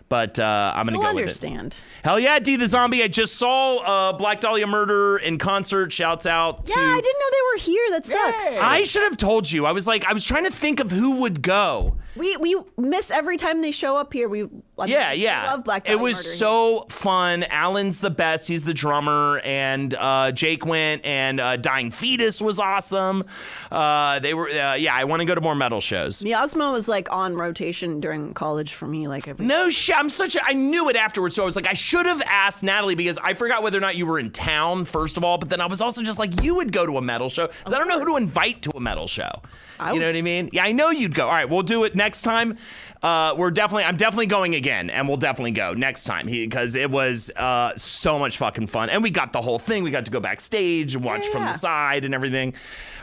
But I'm going to You'll go understand. with it. Hell yeah, D the Zombie. I just saw Black Dahlia Murder in concert. Shouts out to... Yeah, I didn't know they were here. That sucks. I should have told you. I was trying to think of who would go. We miss every time they show up here. We love Black Dahlia It was Murder so fun. Alan's the best. He's the drummer, and Jake went, and Dying Fetus was awesome. They were, I want to go to more metal shows. Miasma was like on rotation during college for me, like every. No shit. I knew it afterwards, so I was like, I should have asked Natalie because I forgot whether or not you were in town, first of all, but then I was also just like, you would go to a metal show. Because I don't know who to invite to a metal show. You know what I mean? Yeah, I know you'd go. All right, we'll do it next time. I'm definitely going again, and we'll definitely go next time because it was so much fucking fun. And we got the whole thing. We got to go backstage and watch from the side and everything.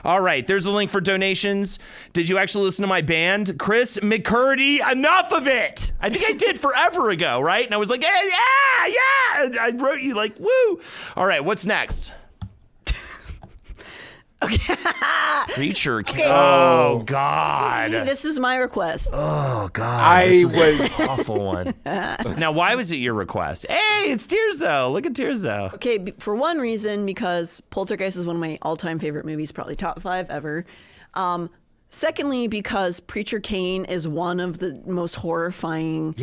All right, there's the link for donations. Did you actually listen to my band? Chris McCurdy, enough of it. I think I did forever ago, right? And I was like, yeah. And I wrote you like, woo. All right, what's next? Preacher. Okay. Oh, God. This was my request. Oh, God. This is an was awful one. Now, why was it your request? Hey, it's Tierzo. Look at Tierzo. Okay, for one reason, because Poltergeist is one of my all-time favorite movies, probably top 5 ever. Secondly, because Preacher Cain is one of the most horrifying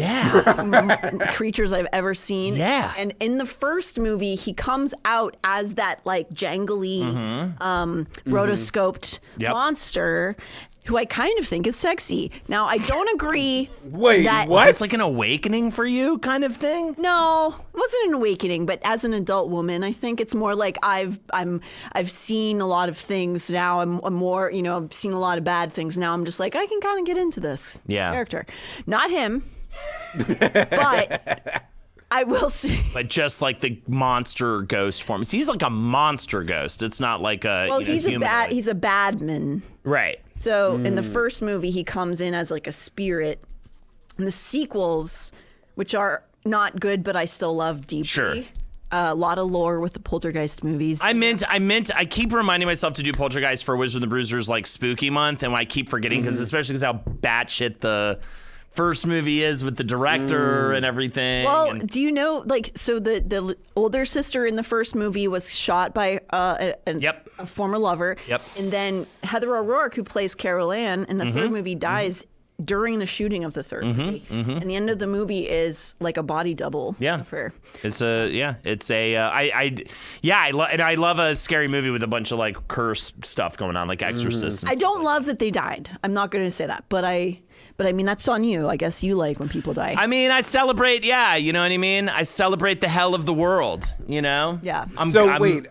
creatures I've ever seen. Yeah. And in the first movie, he comes out as that like jangly, rotoscoped monster who I kind of think is sexy. Now, I don't agree. Wait, that what? It's like an awakening for you kind of thing? No, it wasn't an awakening, but as an adult woman, I think it's more like I've seen a lot of things now. I'm more, I've seen a lot of bad things now. I'm just like, I can kind of get into this character. Not him, but I will see. But just like the monster ghost form. He's like a monster ghost. It's not like a He's a badman. Right. So in the first movie, he comes in as like a spirit. In the sequels, which are not good, but I still love deeply. Sure. A lot of lore with the Poltergeist movies. I keep reminding myself to do Poltergeist for Wizard and the Bruisers like Spooky Month, and I keep forgetting because especially because how batshit the first movie is with the director and everything. Well, do you know, so the older sister in the first movie was shot by a former lover. Yep. And then Heather O'Rourke, who plays Carol Ann in the third movie, dies during the shooting of the third movie. And the end of the movie is like a body double of her. I love a scary movie with a bunch of like curse stuff going on, like Exorcist. I don't love that they died. I'm not going to say that, but I mean, that's on you. I guess you like when people die. I mean, I celebrate, you know what I mean? I celebrate the hell of the world, you know? Yeah. Wait,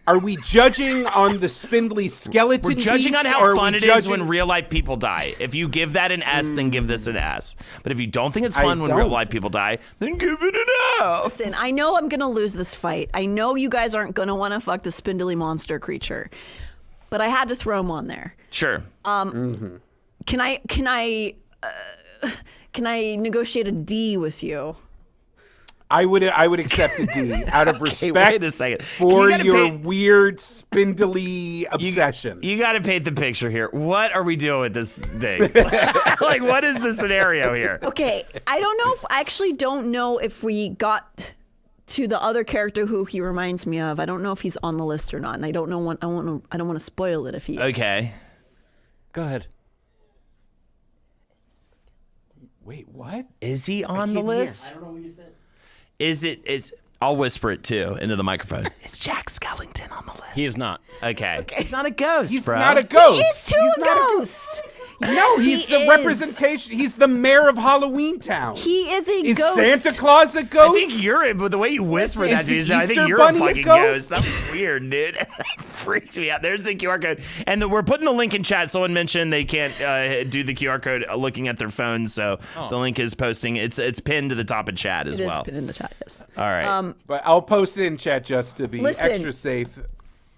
Are we judging on the spindly skeleton? We're judging beast, on or how are fun we it is judging- when real life people die. If you give that an S, then give this an S. But if you don't think it's fun when real don't. life people die, then give it an S. Listen, I know I'm gonna lose this fight. I know you guys aren't gonna want to fuck the spindly monster creature, but I had to throw him on there. Sure. Can I negotiate a D with you? I would accept a D out of respect wait a second. for You gotta your pay- weird spindly obsession. You got to paint the picture here. What are we doing with this thing? Like, what is the scenario here? Okay, I actually don't know if we got to the other character who he reminds me of. I don't know if he's on the list or not, and I don't want to spoil it if he. Okay. Go ahead. Wait, what? Is he on the can't hear. list? I don't know what you said. I'll whisper it too into the microphone. Is Jack Skellington on the list? He is not. Okay. He's not a ghost, He's bro. not a ghost. He's too He's a not ghost. No, Yes, he's he the is. representation. He's the mayor of Halloween Town. He is a Is ghost. Santa Claus a ghost? I think you're, but the way you whisper Is that to the me, I think Easter you're Bunny a a fucking ghost? ghost. That's weird, dude. Freaks me out. There's the QR code. And we're putting the link in chat. Someone mentioned they can't do the QR code looking at their phone, so the link is posting. It's pinned to the top of chat as It is well. put in the chat. Yes. All right. But I'll post it in chat just to be Listen. extra safe.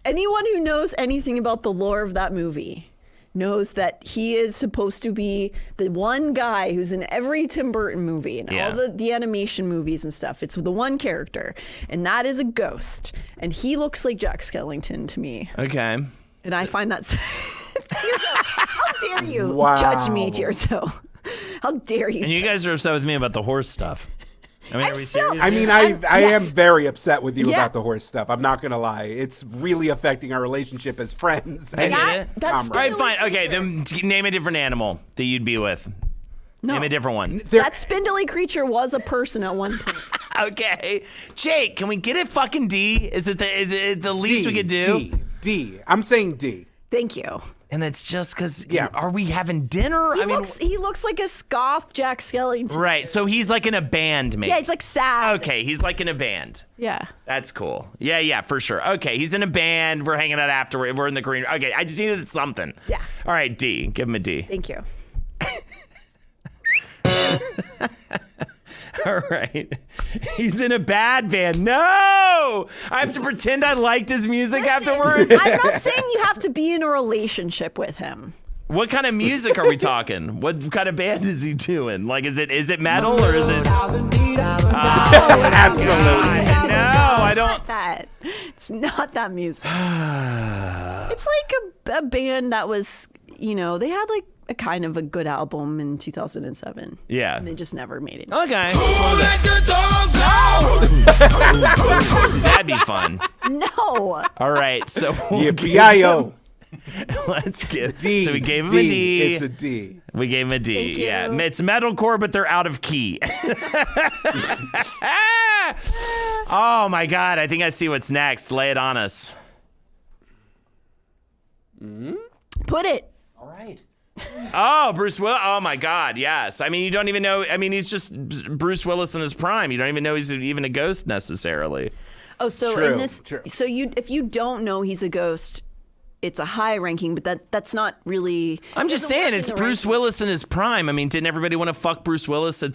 Anyone who knows anything about the lore of that movie knows that he is supposed to be the one guy who's in every Tim Burton movie and Yeah. all the animation movies and stuff. It's the one character, and that is a ghost. And he looks like Jack Skellington to me. Okay. And I find that. Tierzo, how dare you Wow. judge me, Tierzo? How dare you? And you judge- guys are upset with me about the horse stuff. I mean, I'm are we still- serious? I mean, I'm- I am yes. very upset with you Yeah. about the horse stuff. I'm not going to lie. It's really affecting our relationship as friends. I And get That- it. that's All right, fine. spindly Okay, creature. then name a different animal that you'd be with. No. Name a different one. there- That spindly creature was a person at one point. Okay, Jake, can we get it fucking D? Is it the least we could do? D. I'm saying D. Thank you. And it's just because, Yeah. are we having dinner? He looks like a Scoth Jack Skellington. Right, so he's like in a band, maybe. Yeah, he's like sad. Okay, he's like in a band. Yeah. That's cool. Yeah, for sure. Okay, he's in a band. We're hanging out afterward. We're in the green. Okay, I just needed something. Yeah. All right, D. Give him a D. Thank you. All right. He's in a bad band. No! I have to pretend I liked his music afterward. I'm not saying you have to be in a relationship with him. What kind of music are we talking? What kind of band is he doing? Like, is it metal or is it? Absolutely. No, I don't. Not that. It's not that music. It's like a band that was, they had like a kind of a good album in 2007. Yeah. And they just never made it. Okay. That'd be fun. No. All right, so Yippee-yi-yo. let's get D. So we gave him D. a D. It's a D. We gave him a D. Thank you. Yeah, it's metalcore, but they're out of key. Oh my God! I think I see what's next. Lay it on us. Put it. All right. Oh, Bruce Willis. Oh my God! Yes. I mean, you don't even know. I mean, he's just Bruce Willis in his prime. You don't even know he's even a ghost necessarily. Oh, so True, in this, true. so if you don't know he's a ghost, it's a high ranking, but that's not really. I'm just doesn't saying, work it's in the Bruce ranking. Willis in his prime. I mean, didn't everybody want to fuck Bruce Willis in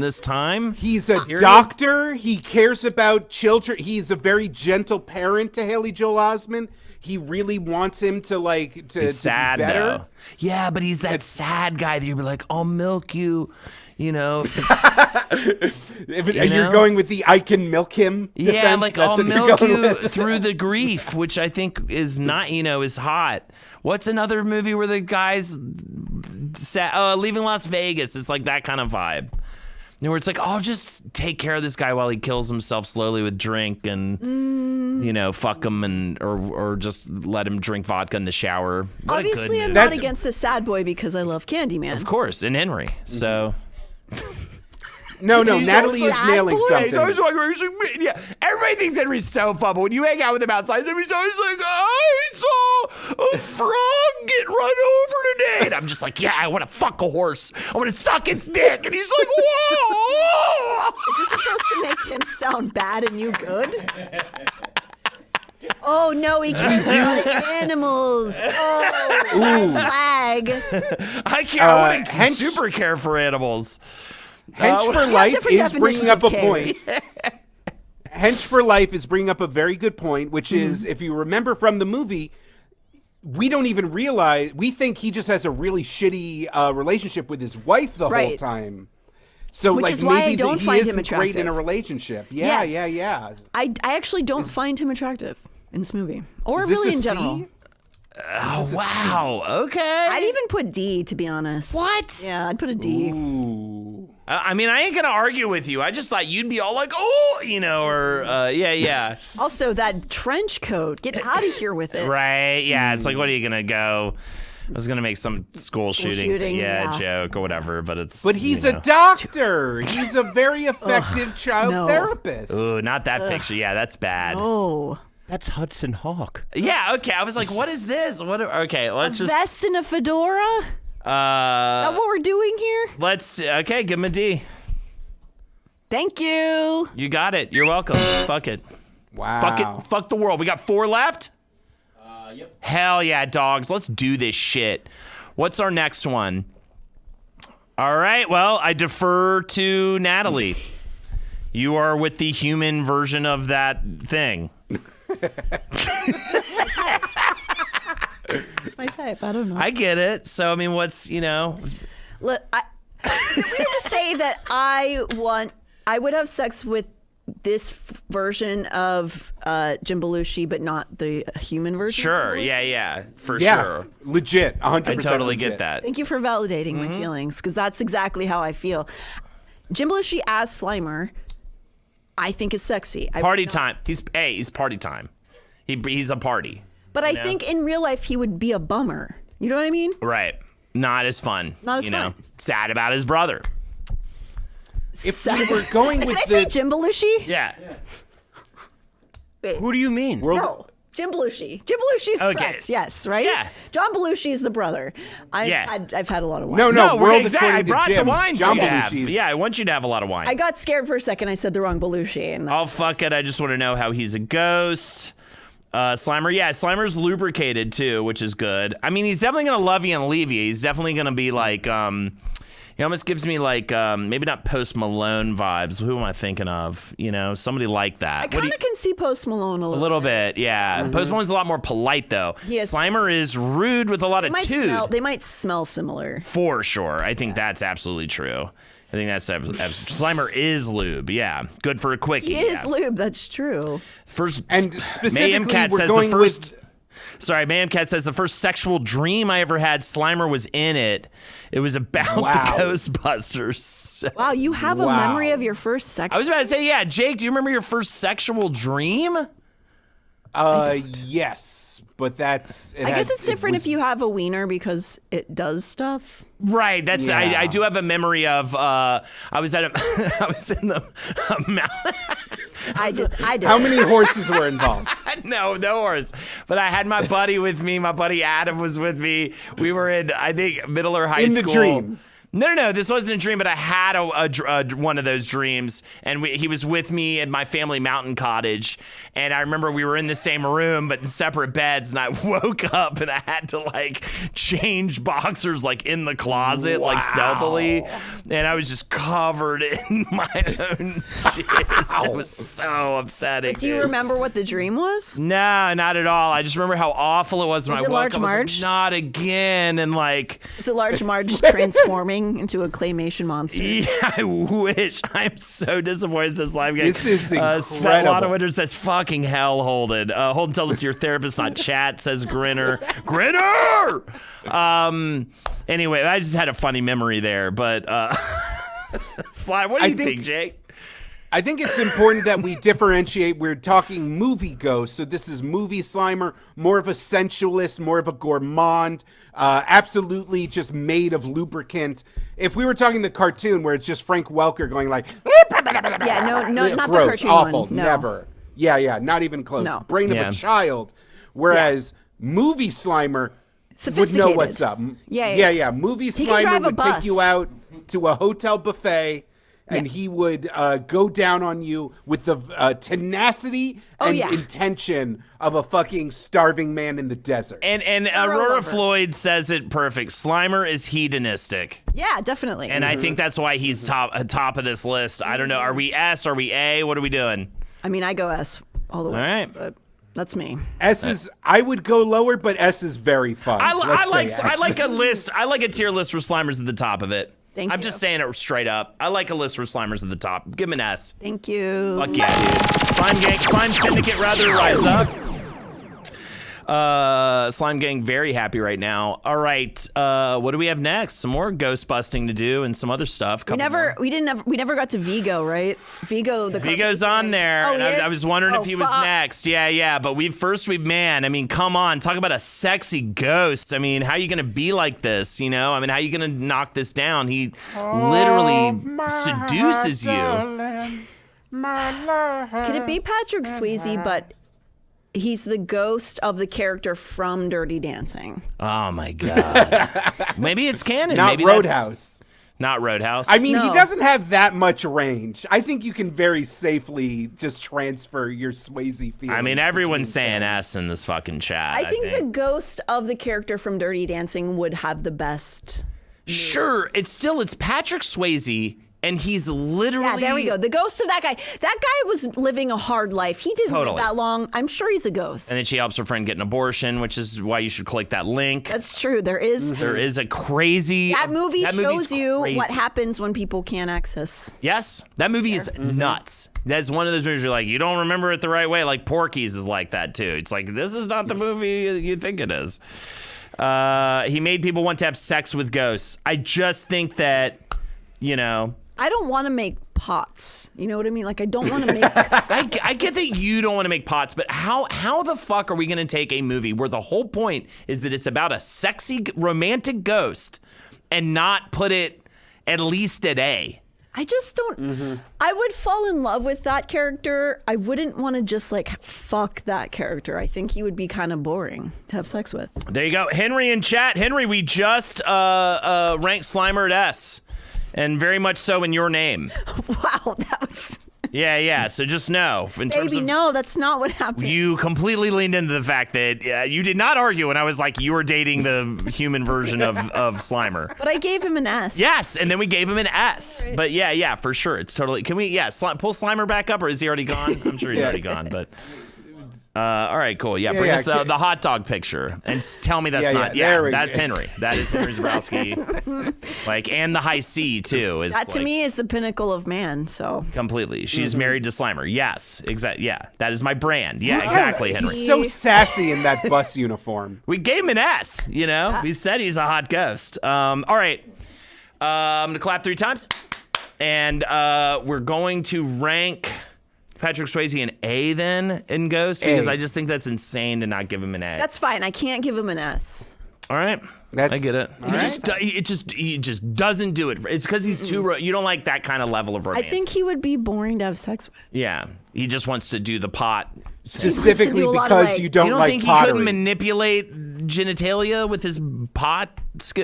this time? He's a doctor. He cares about children. He's a very gentle parent to Haley Joel Osment. He really wants him to He's sad be better. though. Yeah, but he's that sad guy that you'd be like, I'll milk you, And know? you're going with the I can milk him defense. Yeah, like That's I'll what you're milk going you with. through the grief, which I think is not, is hot. What's another movie where the guy's Leaving Las Vegas? It's like that kind of vibe. Where it's like, oh, just take care of this guy while he kills himself slowly with drink and, fuck him or just let him drink vodka in the shower. What Obviously, a I'm good not movie. against the sad boy because I love Candyman. Of course, and Henry. So. No, He's Natalie so is sad nailing boy. something. He's always like, yeah, everybody thinks Henry's so fun, but when you hang out with him outside, he's always like, I saw a frog get run over today. And I'm just like, yeah, I want to fuck a horse. I want to suck its dick. And he's like, whoa. Is this supposed to make him sound bad and you good? Oh no, he cares about animals. Oh, red flag. I wouldn't super care for animals. Hench for life different is bringing up a definitions point. Hench for life is bringing up a very good point, which is, if you remember from the movie, we don't even realize, we think he just has a really shitty relationship with his wife the whole time. So Which like is why I maybe don't he find him isn't great attractive. in a relationship. Yeah. I actually don't find him attractive in this movie, or Is this really a in C? general. Oh, wow. Okay. I'd even put D, to be honest. What? Yeah, I'd put a D. Ooh. I mean, I ain't gonna argue with you. I just thought you'd be all like, oh, or yeah. Also, that trench coat. Get out of here with it. Right? Yeah. It's like, what are you gonna go? I was gonna make some school shooting yeah. joke or whatever, but it's. But he's a doctor. He's a very effective child no. therapist. Ooh, not that picture. Yeah, that's bad. Oh. That's Hudson Hawk. Yeah. Okay. I was like, what is this? What? Okay. Let's just. Vest and a fedora? Is that what we're doing here? Okay. Give him a D. Thank you. You got it. You're welcome. Fuck it. Wow. Fuck it. Fuck the world. We got 4 left. Yep. Hell yeah, dogs. Let's do this shit. What's our next one? All right. Well, I defer to Natalie. You are with the human version of that thing. It's my type. I don't know. I get it. So, I mean, what's, Look, did we just say that I would have sex with this version of Jim Belushi, but not the human version? Sure. Yeah. For Yeah, sure. legit, 100%. I totally legit. get that. Thank you for validating my feelings, because that's exactly how I feel. Jim Belushi as Slimer, I think is sexy. Party time. He's party time. He's a party. But I think in real life he would be a bummer. You know what I mean? Right. Not as fun. Not as fun. Sad about his brother. If we were going Did with I say the Jim Belushi? Yeah. Wait, Who do you mean? no. Jim Belushi. Jim Belushi's Okay. correct. Yes, right? Yeah. John Belushi is the brother. Yeah. I've had a lot of wine. no, world exactly. according I to brought Jim. the wine John for you to have. Belushi's. Yeah, I want you to have a lot of wine. I got scared for a second. I said the wrong Belushi. And Oh, fuck it. I just want to know how he's a ghost. Slimer, yeah, Slimer's lubricated too, which is good. I mean, he's definitely going to love you and leave you. He's definitely going to be like, he almost gives me like, maybe not Post Malone vibes. Who am I thinking of? Somebody like that. I kind of can see Post Malone a A little bit, yeah. Post Malone's a lot more polite though. He is. Slimer is rude with a lot of toot. They might smell similar. For sure. I think that's absolutely true. I think that's Slimer is lube. Yeah, good for a quickie. He is lube. That's true. First, And specifically, Mayhem Cat we're says going the first. with. Sorry, Mayhem Cat says the first sexual dream I ever had, Slimer was in it. It was about Wow. the Ghostbusters. Wow, you have a Wow. memory of your first sex. I was about to say, yeah, Jake, do you remember your first sexual dream? Yes, but that's. I guess it's different if you have a wiener because it does stuff. Right. That's Yeah. I do have a memory of. I was at I was in the I did. How many horses were involved? No horse. But I had my buddy with me. My buddy Adam was with me. We were in, I think, middle or high In school. the dream. No. This wasn't a dream, but I had one of those dreams, and he was with me at my family mountain cottage. And I remember we were in the same room, but in separate beds. And I woke up, and I had to like change boxers like in the closet, like stealthily. And I was just covered in my own jizz. It was so upsetting. Do you dude. remember what the dream was? No, not at all. I just remember how awful it was when Was I it woke Large up. I was Marge? like, not again, and like. Was it Large Marge transforming into a claymation monster? Yeah, I wish. I'm so disappointed this live game. This is Svetlana incredible. Winter says, fucking hell, Holden. Holden, tell us your therapist, not chat, says Grinner. Grinner! Anyway, I just had a funny memory there, but Slime, what do you think, Jake? I think it's important that we differentiate. We're talking movie ghost, so this is movie Slimer, more of a sensualist, more of a gourmand, absolutely just made of lubricant. If we were talking the cartoon where it's just Frank Welker going like, Yeah, no, not gross, the cartoon awful, one. No. never. Yeah, not even close. No. Brain of Yeah. a child. Whereas movie Slimer would know Sophisticated. what's up. Yeah. Movie He can Slimer drive a would take bus. you out to a hotel buffet. and he would go down on you with the tenacity and intention of a fucking starving man in the desert. And Aurora Floyd says it perfect. Slimer is hedonistic. Yeah, definitely. And I think that's why he's top of this list. I don't know. Are we S? Are we A? What are we doing? I mean, I go S all the way. All right. But that's me. S is, I would go lower, but S is very fun. I like a list. I like a tier list where Slimer's at the top of it. I'm just saying it straight up. I like a list where Slimer's at the top. Give him an S. Thank you. Fuck yeah, dude. Slime Syndicate rather rise up. Slime Gang very happy right now. All right, what do we have next? Some more ghost busting to do and some other stuff. We never got to Vigo, right? Vigo's on there. Oh, and I was wondering if he was next. Yeah. But man, I mean, come on, talk about a sexy ghost. I mean, how are you gonna be like this? You know, I mean, how are you gonna knock this down? He literally seduces you. Could it be Patrick Swayze, but he's the ghost of the character from Dirty Dancing? Oh my God. Maybe it's canon. Not Maybe Roadhouse. Not Roadhouse. I mean, he doesn't have that much range. I think you can very safely just transfer your Swayze feelings. I mean, everyone's saying S in this fucking chat. I think the ghost of the character from Dirty Dancing would have the best. Sure, it's Patrick Swayze. And he's literally... Yeah, there we go. The ghost of that guy. That guy was living a hard life. He didn't live that long. I'm sure he's a ghost. And then she helps her friend get an abortion, which is why you should click that link. That's true. There is a crazy... That movie shows you what happens when people can't access. Yes. That movie is nuts. That's one of those movies where you're like, you don't remember it the right way. Like Porky's is like that, too. It's like, this is not the movie you think it is. He made people want to have sex with ghosts. I just think that, you know... I don't want to make pots. You know what I mean? Like, I don't want to make... I get that you don't want to make pots, but how the fuck are we going to take a movie where the whole point is that it's about a sexy, romantic ghost and not put it at least at A? I just don't... I would fall in love with that character. I wouldn't want to just, like, fuck that character. I think he would be kind of boring to have sex with. There you go. Henry in chat. Henry, we just ranked Slimer at S. And very much so in your name. Wow, that was... Yeah. So just know, in terms of... no, that's not what happened. You completely leaned into the fact that you did not argue when I was like, you were dating the human version of Slimer. But I gave him an S. Yes, and then we gave him an S. Right. But yeah, for sure. It's totally... Can we, pull Slimer back up, or is he already gone? I'm sure he's already gone, but... all right, cool. Yeah, bring us the hot dog picture and tell me that's not. Yeah, that's Henry. That is Henry Zabrowski. Like, and the high C too is that to me is the pinnacle of man. So completely, she's married to Slimer. Yes, exactly. Yeah, that is my brand. Yeah, exactly, Henry. He's so sassy in that bus uniform. We gave him an S. You know, we said he's a hot ghost. All right, I'm gonna clap 3 times, and we're going to rank Patrick Swayze an A then in Ghost, because I just think that's insane to not give him an A. That's fine. I can't give him an S. All right. I get it. He just doesn't do it. It's because he's too... You don't like that kind of level of romance. I think he would be boring to have sex with. Yeah. He just wants to do the pot. Specifically because you don't like pottery. You don't think he could manipulate genitalia with his pot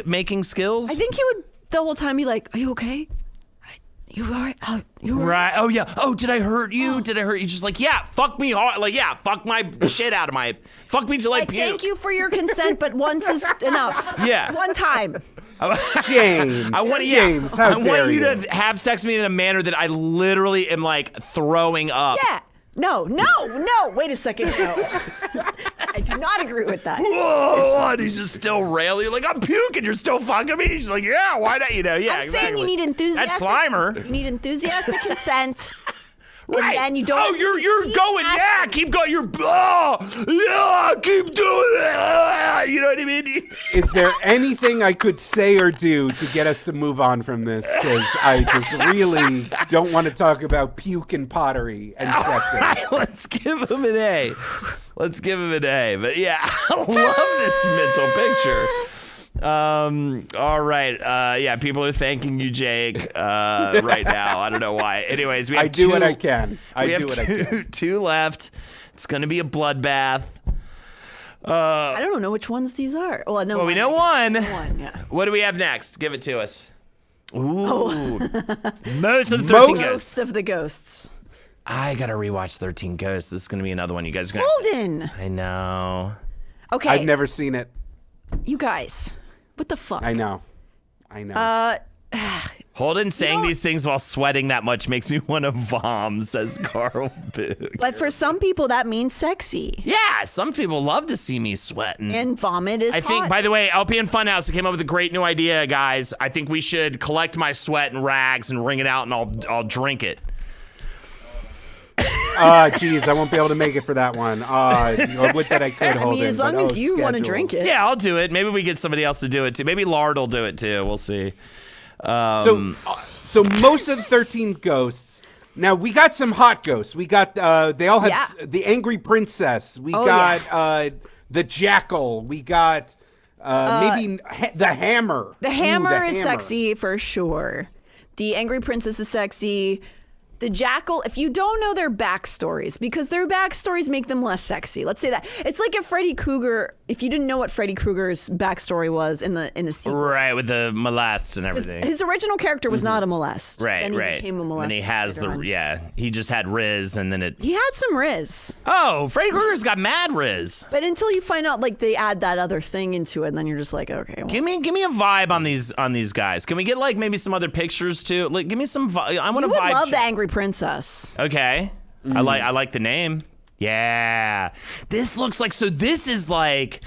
making skills? I think he would the whole time be like, are you okay? You all right? You all right? Right. Oh, yeah. Oh, did I hurt you? Oh. Did I hurt you? Just like, yeah, fuck me hard. Like, yeah, fuck my shit out of my... Fuck me till I puke. Thank you for your consent, but once is enough. Yeah. It's one time. James. I want you to have sex with me in a manner that I literally am like throwing up. Yeah. No. Wait a second. No. I do not agree with that. Whoa, and he's just still railing. You're like, I'm puking. You're still fucking me. He's like, yeah, why not? You know, yeah. I'm saying you need enthusiastic. That's Slimer. You need enthusiastic consent. Right. And you don't. Oh, you're going. Yeah, keep going. Keep doing it. You know what I mean? Is there anything I could say or do to get us to move on from this? Because I just really don't want to talk about puke and pottery and sex. Right, let's give him an A. But yeah, I love this mental picture. All right. Yeah, people are thanking you, Jake, right now. I don't know why. Anyways, we have do what I can. I have two left. It's going to be a bloodbath. I don't know which ones these are. Well, we know one. Yeah. What do we have next? Give it to us. Ooh. Most of the 13 Most- Ghosts. Ghosts of the Ghosts. I gotta rewatch 13 Ghosts. This is gonna be another one you guys are gonna. Holden. I know. Okay, I've never seen it. you guys. What the fuck? I know. Holden saying these things while sweating that much makes me want to vom, says Carl Boog. But for some people, that means sexy. Yeah, some people love to see me sweating. And vomit is I think, hot. by the way, LPN Funhouse came up with a great new idea, guys. I think we should collect my sweat in rags and wring it out, and I'll drink it. Geez, I won't be able to make it for that one. Or would that I could hold as long as you want to drink it. Yeah, I'll do it. Maybe we get somebody else to do it too. Maybe Lard will do it too. We'll see. So most of the 13 ghosts. Now we got some hot ghosts. We got they all had the angry princess. We got the jackal. We got maybe the hammer. The hammer is sexy for sure. The angry princess is sexy. The jackal, if you don't know their backstories, because their backstories make them less sexy. Let's say that. It's like if Freddy Krueger, if you didn't know what Freddy Krueger's backstory was in the sequel. Right, with the molest and everything. His original character was not a molest. Right, then he right. became a molest. And he has he just had Riz and then it. He had some Riz. Oh, Freddy Krueger's got mad Riz. But until you find out, like, they add that other thing into it, and then you're just like, okay. Well. Give me a vibe on these guys. Can we get like maybe some other pictures too? Like, give me some. I want to You would vibe. love the angry princess. Okay, I like the name. Yeah, this looks like this is like.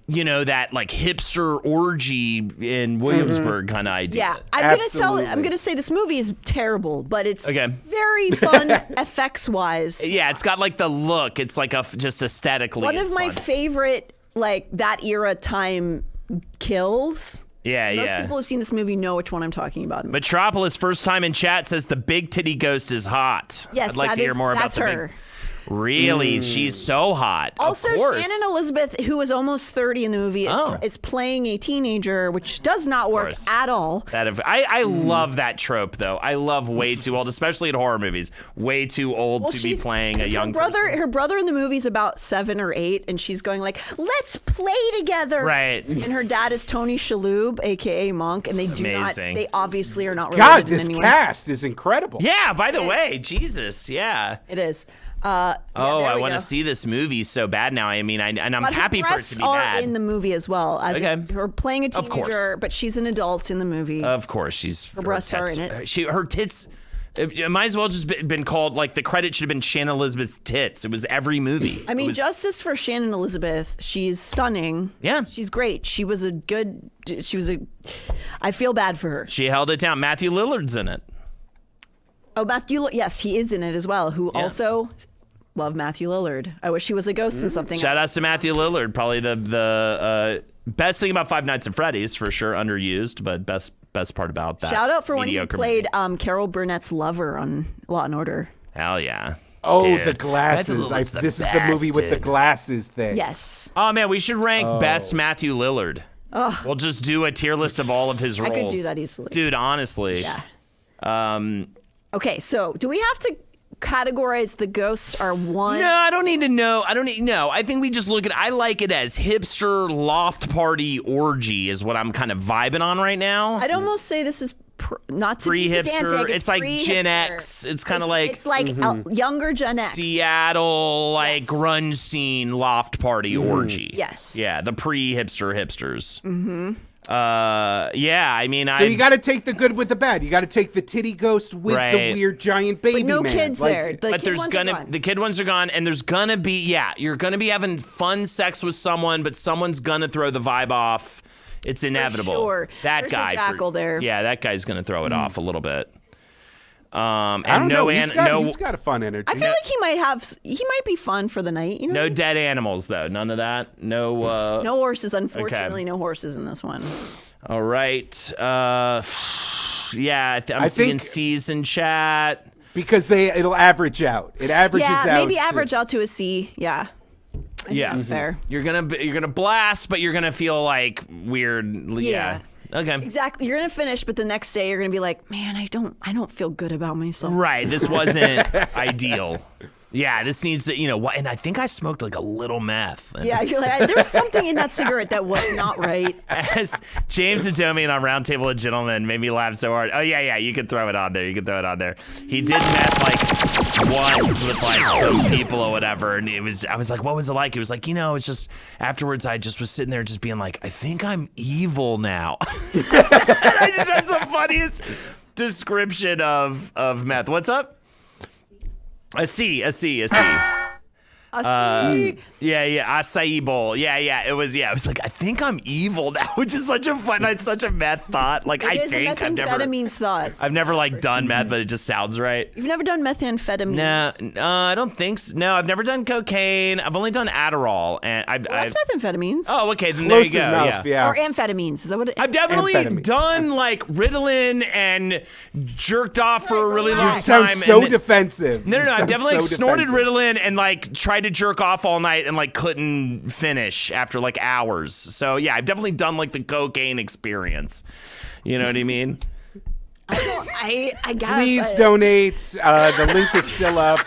You know, that like hipster orgy in Williamsburg kind of idea. Yeah, I'm gonna say this movie is terrible, but it's very fun effects wise. Yeah, it's got like the look. It's like just aesthetically. One of my favorite like that era time kills. Yeah, Most people who've seen this movie know which one I'm talking about. Metropolis, first time in chat, says the big titty ghost is hot. Yes, I'd like to hear more about the her. big. Really? She's so hot. Also, of course. Shannon Elizabeth, who is almost 30 in the movie, is playing a teenager, which does not work at all. I love that trope, though. I love way too old, especially in horror movies. Way too old to be playing a young person. Her brother in the movie is about 7 or 8, and she's going like, "Let's play together." Right. And her dad is Tony Shalhoub, aka Monk, and they do not. They obviously are not related. God, in this any way. cast is incredible. Yeah. By the way, Jesus. Yeah. It is. I want to see this movie so bad now. I mean, and I'm happy for it to be are bad. in the movie as well. Her playing a teenager, but she's an adult in the movie. Of course, her breasts are in it. Her tits. It might as well just been called like the credit should have been Shannon Elizabeth's tits. It was every movie. I mean, justice for Shannon Elizabeth. She's stunning. Yeah, she's great. I feel bad for her. She held it down. Matthew Lillard's in it. Oh, yes, he is in it as well. Who also love Matthew Lillard. I wish he was a ghost in something. Shout outs to Matthew Lillard. Probably the best thing about Five Nights at Freddy's, for sure. Underused, but best part about that. Shout out for when he played Carol Burnett's lover on Law and Order. Hell yeah. Oh, dude. The glasses. This is the movie with the glasses thing. Yes. Oh, man, we should rank best Matthew Lillard. We'll just do a tier list of all of his roles. I could do that easily. Dude, honestly. Yeah. Okay, so do we have to categorize the ghosts are one? No, I don't need to know. I think we just look at I like it as hipster loft party orgy is what I'm kind of vibing on right now. I'd almost say this is not to pre-hipster. be pedantic, it's like Gen X. It's kind of like... It's like younger Gen X. Seattle, like grunge scene loft party orgy. Yes. Yeah, the pre-hipster hipsters. Mm-hmm. Yeah, I mean, So you got to take the good with the bad. You got to take the titty ghost with the weird giant baby but no man. kids there. But the kid ones are gone, and there's gonna be you're gonna be having fun sex with someone, but someone's gonna throw the vibe off. It's inevitable. For sure. That There's guy, a jackal there. Yeah, that guy's gonna throw it off a little bit. I don't know. He's got a fun energy. I feel like he might be fun for the night. You know? No dead animals though. None of that. No. No horses. Unfortunately, no horses in this one. All right. Yeah, I'm seeing C's in chat because it'll average out. It averages out. Yeah, maybe average out to a C. Yeah. I think that's fair. You're gonna blast, but you're gonna feel like weird. Yeah. Okay. Exactly. You're gonna finish, but the next day you're gonna be like, man, I don't feel good about myself. Right. This wasn't ideal. Yeah, this needs to, and I think I smoked like a little meth. And Yeah, you're like, there was something in that cigarette that was not right. as James and Tommy on Roundtable of Gentlemen made me laugh so hard. Oh, yeah, you can throw it on there. He did meth like once with like some people or whatever. And I was like, what was it like? It was like, it's just afterwards I just was sitting there just being like, I think I'm evil now. I just had the funniest description of meth. What's up? A C. I see. Acai bowl. It was like, I think I'm evil now, which is such a meth thought. Like, It is a methamphetamines thought. I've never like done meth, but it just sounds right. You've never done methamphetamines? No, I don't think so. No, I've never done cocaine. I've only done Adderall, and That's methamphetamines. Oh, okay, then Close there you go. enough, yeah. Or amphetamines. Is that what it I've definitely Amphetamine. done like Ritalin and jerked off for a really long You sound time. so and then- defensive. No, You I've sound definitely so snorted defensive. Ritalin and like tried to jerk off all night and like couldn't finish after like hours. So yeah, I've definitely done like the cocaine experience. You know what I mean? I guess. Please donate. The link is still up.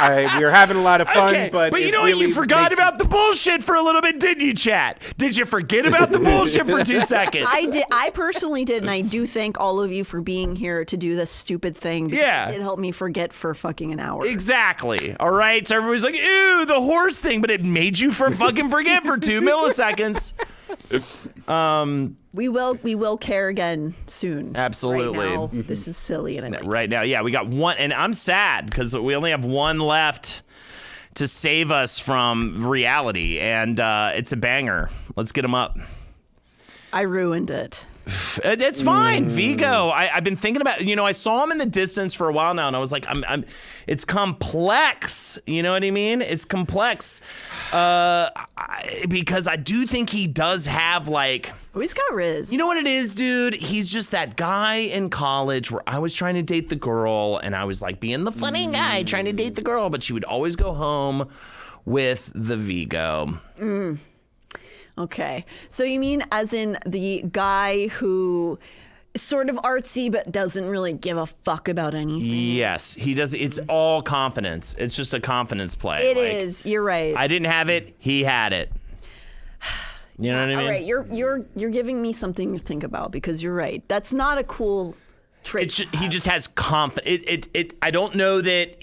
We're having a lot of fun, Okay, but you it know what? really You forgot makes about the bullshit for a little bit, didn't you, chat? Did you forget about the bullshit for 2 seconds? I did. I personally did, and I do thank all of you for being here to do this stupid thing. Because Yeah. It did help me forget for fucking an hour. Exactly. All right. So everybody's like, ew, the horse thing, but it made you fucking forget for 2 milliseconds. We will care again soon. Absolutely. Right now, this is silly, and I Right now, yeah, we got one, and I'm sad because we only have one left to save us from reality, and it's a banger. Let's get him up. I ruined it. It's fine, Vigo. I've been thinking about. I saw him in the distance for a while now, and I was like, it's complex. You know what I mean? It's complex because I do think he does have like. Oh, he's got Riz. You know what it is, dude? He's just that guy in college where I was trying to date the girl, and I was like being the funny guy trying to date the girl, but she would always go home with the Vigo. Okay. So you mean as in the guy who is sort of artsy but doesn't really give a fuck about anything? Yes, he does. It's all confidence. It's just a confidence play. It is. You're right. I didn't have it. He had it. You know what I mean? All right. You're giving me something to think about because you're right. That's not a cool trait. He just has confidence. I don't know that,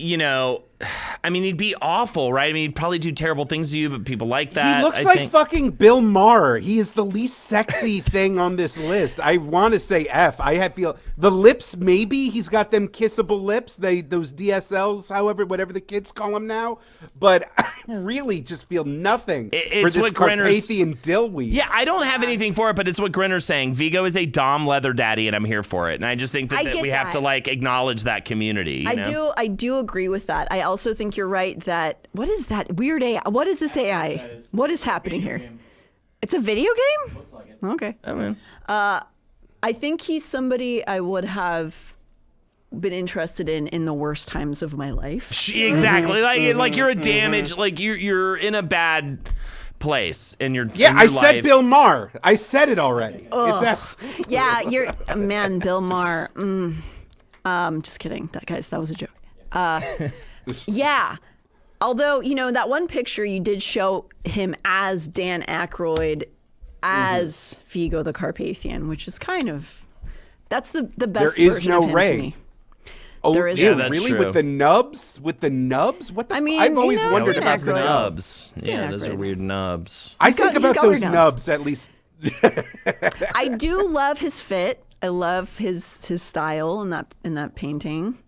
I mean, he'd be awful, right? I mean, he'd probably do terrible things to you, but people like that. He looks I like think. fucking Bill Maher. He is the least sexy thing on this list. I want to say F. I feel the lips. Maybe he's got them kissable lips. Those DSLs, whatever the kids call them now. But I really just feel nothing for It's this what Grinner's- Carpathian dillweed. Yeah, I don't have anything for it, but it's what Grinner's saying. Vigo is a Dom leather daddy, and I'm here for it. And I just think that get we have to that. like acknowledge that community. You know? I do agree with that. I also think you're right that what is that weird AI? What is this AI? What is happening here? It's a video game? Looks like it. Okay. I mean, I think he's somebody I would have been interested in the worst times of my life. exactly. Like you're a damaged. Like you're in a bad place in your Yeah, in your I said life. Bill Maher. I said it already. It's absolutely. Yeah, you're man, Bill Maher. Just kidding. That was a joke. Yeah. Although, that one picture you did show him as Dan Aykroyd as Vigo the Carpathian, which is kind of that's the best There is version no of him Ray. to me. Oh, There is ew, no- that's really? true. With the nubs? What the? I mean, I've always you know, wondered Dan about the Aykroyd. nubs. Nubs. Yeah, Dan those are Aykroyd. weird nubs. I got- think he's about got those weird nubs at least. I do love his fit. I love his style in that painting.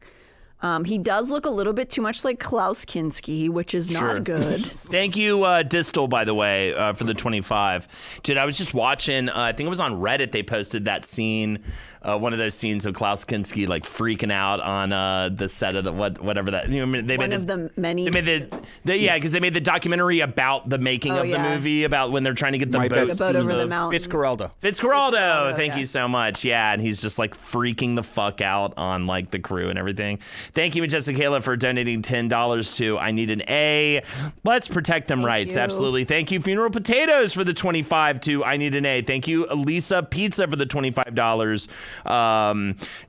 He does look a little bit too much like Klaus Kinski, which is Sure. not good. Thank you, Distal, by the way, for the 25. Dude, I was just watching, I think it was on Reddit, they posted that scene, one of those scenes of Klaus Kinski like freaking out on the set of whatever that. They One made of the many. They made because they made the documentary about the making of the yeah. movie, about when they're trying to get the My boat, best the boat over through the mountain. Fitzcarraldo. Fitzcarraldo, thank yeah. you so much. Yeah, and he's just like freaking the fuck out on like the crew and everything. Thank you, Majestic Kayla, for donating $10 to I Need an A. Let's protect them rights. you. Absolutely. Thank you, Funeral Potatoes, for the 25 to I Need an A. Thank you, Lisa Pizza, for the $25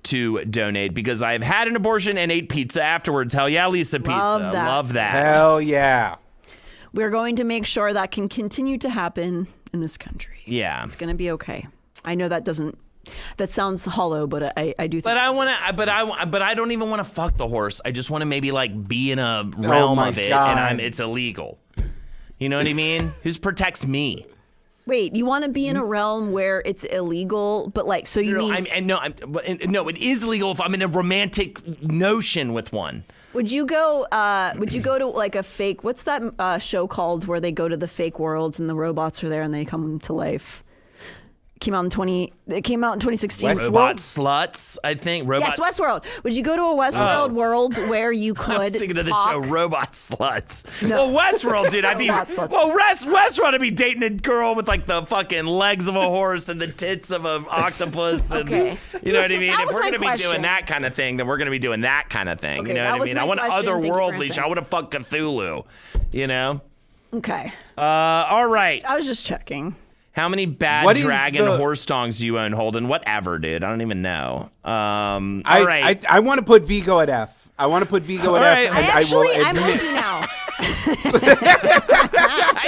to donate, because I've had an abortion and ate pizza afterwards. Hell yeah, Lisa Pizza. Love that. Hell yeah. We're going to make sure that can continue to happen in this country. Yeah. It's going to be okay. I know that sounds hollow, but I do think. But I don't even want to fuck the horse. I just want to maybe like be in a realm of it, and it's illegal. You know what I mean? Who protects me? Wait, you want to be in a realm where it's illegal, but like, so you mean? No, it is illegal if I'm in a romantic notion with one. Would you go to like a fake? What's that show called where they go to the fake worlds and the robots are there and they come to life? It came out in 2016. Robot sluts, I think. Yes, Westworld. Would you go to a Westworld world where you could I was thinking of the show Robot Sluts. No. Well, Westworld, dude, Westworld, I'd be dating a girl with like the fucking legs of a horse and the tits of an octopus. And, Okay. You know what I mean? That If was we're my going to be doing question. that kind of thing, then we're going to be doing that kind of thing. Okay, You know that what I was mean? my I want question. Thank you for otherworldly. answering. I want to fuck Cthulhu, you know? Okay. All right. I was just checking. How many bad What is dragon the- horse dongs do you own, Holden? Whatever, dude. I don't even know. All right. I want to put Vigo at F. I want to put Vigo at right. F, and I will I'm admit. with you now.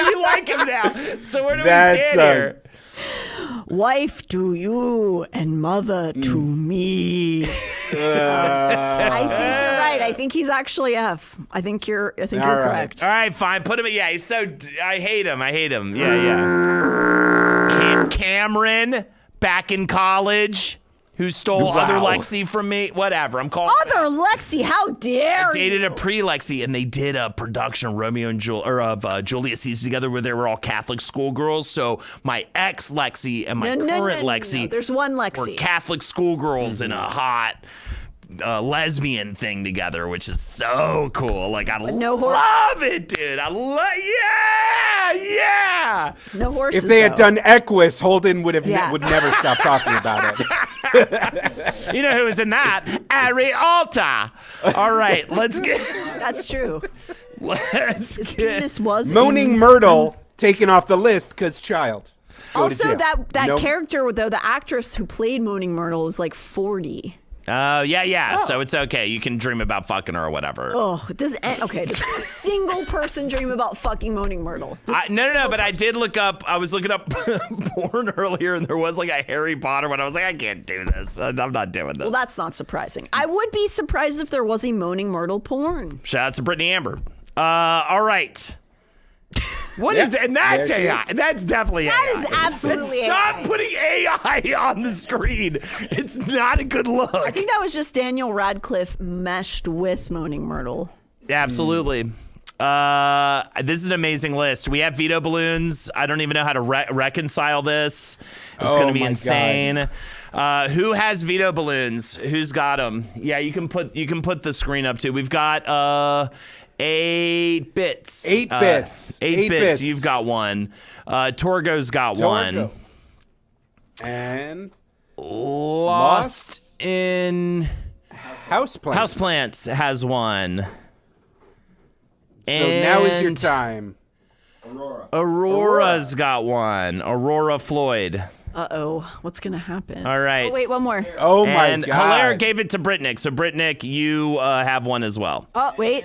You like him now. So where do we That's, stand here? Wife to you and mother to me. I think you're right. I think he's actually F. I think you're All right. correct. All right, fine. Put him. Yeah, he's so. I hate him. Yeah. Cameron, back in college, who stole other Lexi from me. Whatever. I'm calling. Other Lexi, how dare you? Dated a pre-Lexi, and they did a production of Romeo and Julius Caesar together, where they were all Catholic schoolgirls. So my ex Lexi and my current Lexi, There's one were Lexi. Catholic schoolgirls in a hot lesbian thing together, which is so cool. Like I love it, dude. Yeah. No horses. If they had though. done Equus, Holden would Yeah. would never stop talking about it. You know who was in that? Ari Alta. All right, let's get. That's true. Let's His get. penis was Moaning in- Myrtle taken off the list because child. Go to Also, jail. that Nope. character though, the actress who played Moaning Myrtle was like 40. Oh, yeah. So it's okay. You can dream about fucking her or whatever. Oh, does a single person dream about fucking Moaning Myrtle? No. But I did look up. I was looking up porn earlier, and there was like a Harry Potter one. I was like, I can't do this. I'm not doing this. Well, that's not surprising. I would be surprised if there was a Moaning Myrtle porn. Shout out to Brittany Amber. All right. What is it? And that's there she AI. is. That's definitely AI. That is absolutely Stop AI. putting AI on the screen. It's not a good look. I think that was just Daniel Radcliffe meshed with Moaning Myrtle. Absolutely. This is an amazing list. We have veto balloons. I don't even know how to reconcile this. It's going to be my insane. Who has veto balloons? Who's got them? Yeah, you can put the screen up too. We've got 8 bits. 8 bits. 8 bits. You've got one. Torgo's got one. Torgo. And Lost in Houseplants. Houseplants has one. So now is your And time. Aurora's got one. Aurora Floyd. Uh-oh. What's going to happen? All right. Oh, wait, one more. Oh my And God. Hilaire gave it to Britnick. So Britnick, you have one as well. Oh, wait.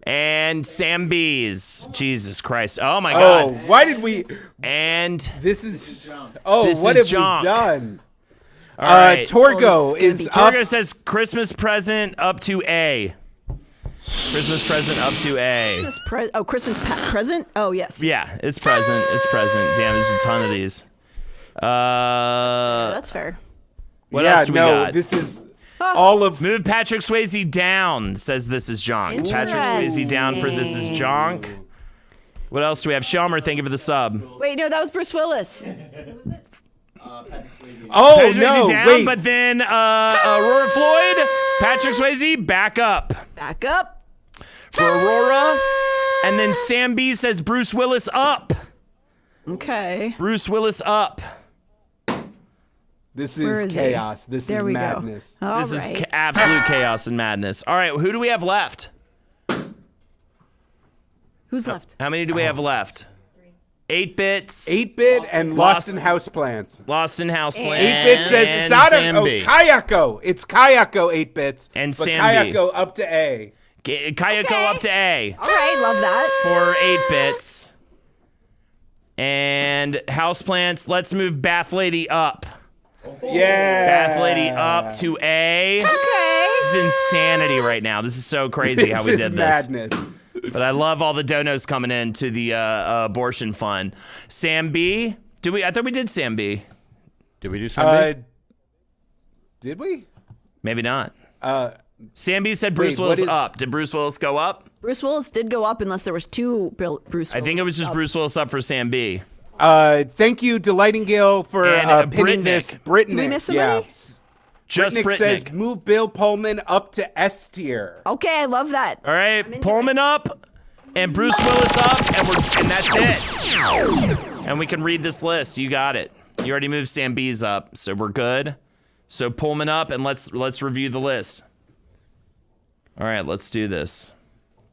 And Sam B's. Jesus Christ. Oh my Oh, God. why did we? And This is. Oh, This what is have junk. we done? all right. Torgo Oh, this is is up. Torgo says Christmas present up to A. Christmas present up to A. Christmas present? Oh, yes. Yeah, it's present. It's present. Damn, there's a ton of these. That's fair. What yeah, else do we no, got? this is all of. Move Patrick Swayze down, says This Is Jonk. Patrick Swayze down for This Is Jonk. What else do we have? Shelmer, thank you for the sub. Wait, no, that was Bruce Willis. Oh Patrick no! Swayze down, Wait. but then Aurora Floyd, Patrick Swayze back up Back up. for Aurora. And then Sam B says Bruce Willis up. Okay. Bruce Willis up. This Where is is he? chaos. This There is we go. madness. All This right. is absolute chaos and madness. All right, who do we have left? Who's left? How many do we have left? 8 bits. 8-bit and Lost in Houseplants. Lost in Houseplants. 8-bit says and Sada. Sam Oh, B. Kayako. It's Kayako 8-bits. And but Sam B. Kayako up to A. Kayako Okay. up to A All right, love that. for 8 bits. And Houseplants, let's move Bath Lady up. Yeah. Bath Lady up to A. Okay. This is insanity right now. This is so crazy how we This is did this. madness. But I love all the donos coming in to the abortion fund. Sam B. I thought we did Sam B. Did we do something? Did we? Maybe not. Sam B said Bruce wait, Willis what is- up. Did Bruce Willis go up? Bruce Willis did go up unless there was 2 Bruce Willis. I think it was just Bruce Willis up for Sam B. Thank you, Delightingale, for And, pinning Britnick. this. Britnick. Did we miss somebody? Yeah. Just Britnick says Britnick. move Bill Pullman up to S tier. Okay, I love that. All right, into Pullman up and Bruce Willis up, and that's it. And we can read this list. You got it. You already moved Sam B's up, so we're good. So Pullman up, and let's review the list. All right, let's do this.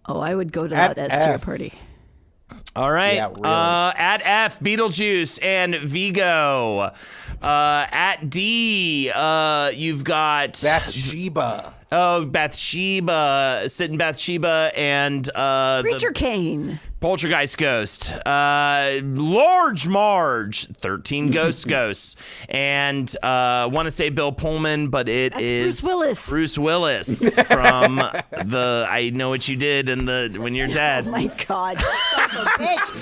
Oh, I would go to At that S tier F. party. All right. Yeah, really. At F, Beetlejuice and Vigo. At D, you've got Bathsheba. Bathsheba, sitting Bathsheba, and Preacher Kane. Poltergeist Ghost, Large Marge, 13 Ghosts, and want to say Bill Pullman, but it is Bruce Willis. Bruce Willis from the I Know What You Did when You're Dead. Oh my God, you son of a bitch.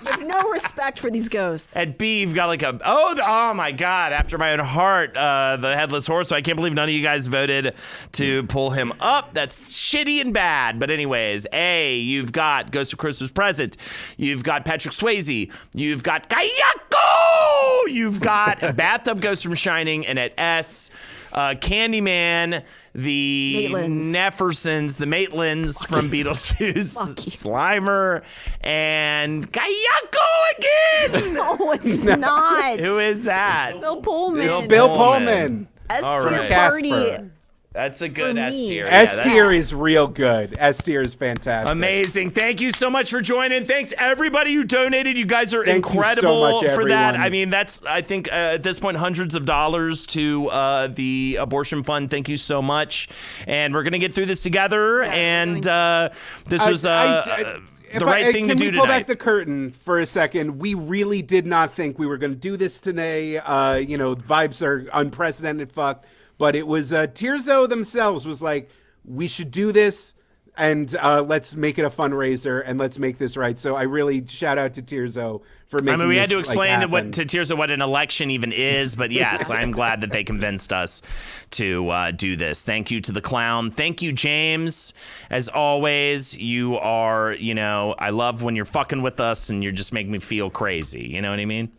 You have no respect for these ghosts. At B, you've got like oh my God, after my own heart, the Headless Horse. So I can't believe none of you guys voted to pull him up. That's shitty and bad. But anyways, A, you've got Ghost of Christmas Present. You've got Patrick Swayze. You've got Kayako. You've got Bathtub Ghost from Shining. And at S, Candyman, the Maitlands. Nefersons, the Maitlands from Beetlejuice, Slimer, and Kayako again. No, it's not. Who is that? Bill Pullman. It's Bill Pullman. Pullman. S All tier right. party. Casper. That's a good For S me. tier. S tier is real good. S tier is fantastic. Amazing. Thank you so much for joining. Thanks everybody who donated. You guys are Thank you so incredible much, for that. everyone. I mean, that's, I think, at this point, hundreds of dollars to the abortion fund. Thank you so much. And we're going to get through this together. And this was the right thing to do Can we pull tonight. back the curtain for a second? We really did not think we were going to do this today. Vibes are unprecedented fuck. But it was Tierzo themselves was like, we should do this and let's make it a fundraiser and let's make this right. So I really shout out to Tierzo for making I mean, we had this, to explain happen. to Tierzo what an election even is, but yes, I'm glad that they convinced us to do this. Thank you to the clown. Thank you, James. As always, you are, I love when you're fucking with us and you're just making me feel crazy. You know what I mean?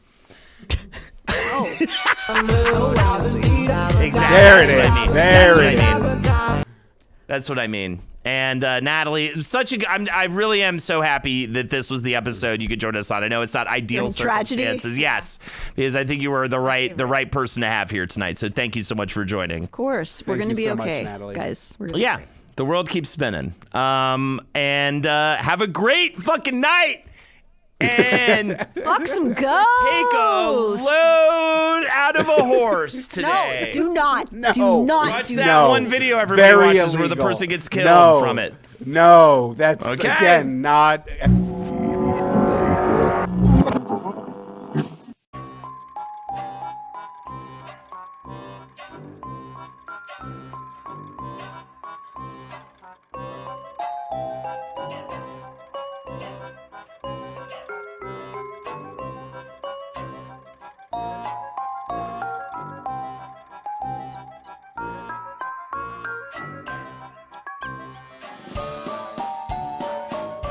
Exactly. There it That's is. what I mean. There That's it what I mean. That's what I mean. And Natalie, it was such a. I really am so happy that this was the episode you could join us on. I know it's not ideal During tragedy? circumstances, yes, because I think you were the right person to have here tonight. So thank you so much for joining. Of course, we're Thank going to you be so much, okay, Natalie. guys. We're gonna Yeah, the world keeps spinning. And have a great fucking night. And fuck some ghosts. take a load out of a horse today. No, do not. No. Do not Watch do that that. one video everybody Very watches where the illegal. person gets killed No. from it. No, that's Okay. again not.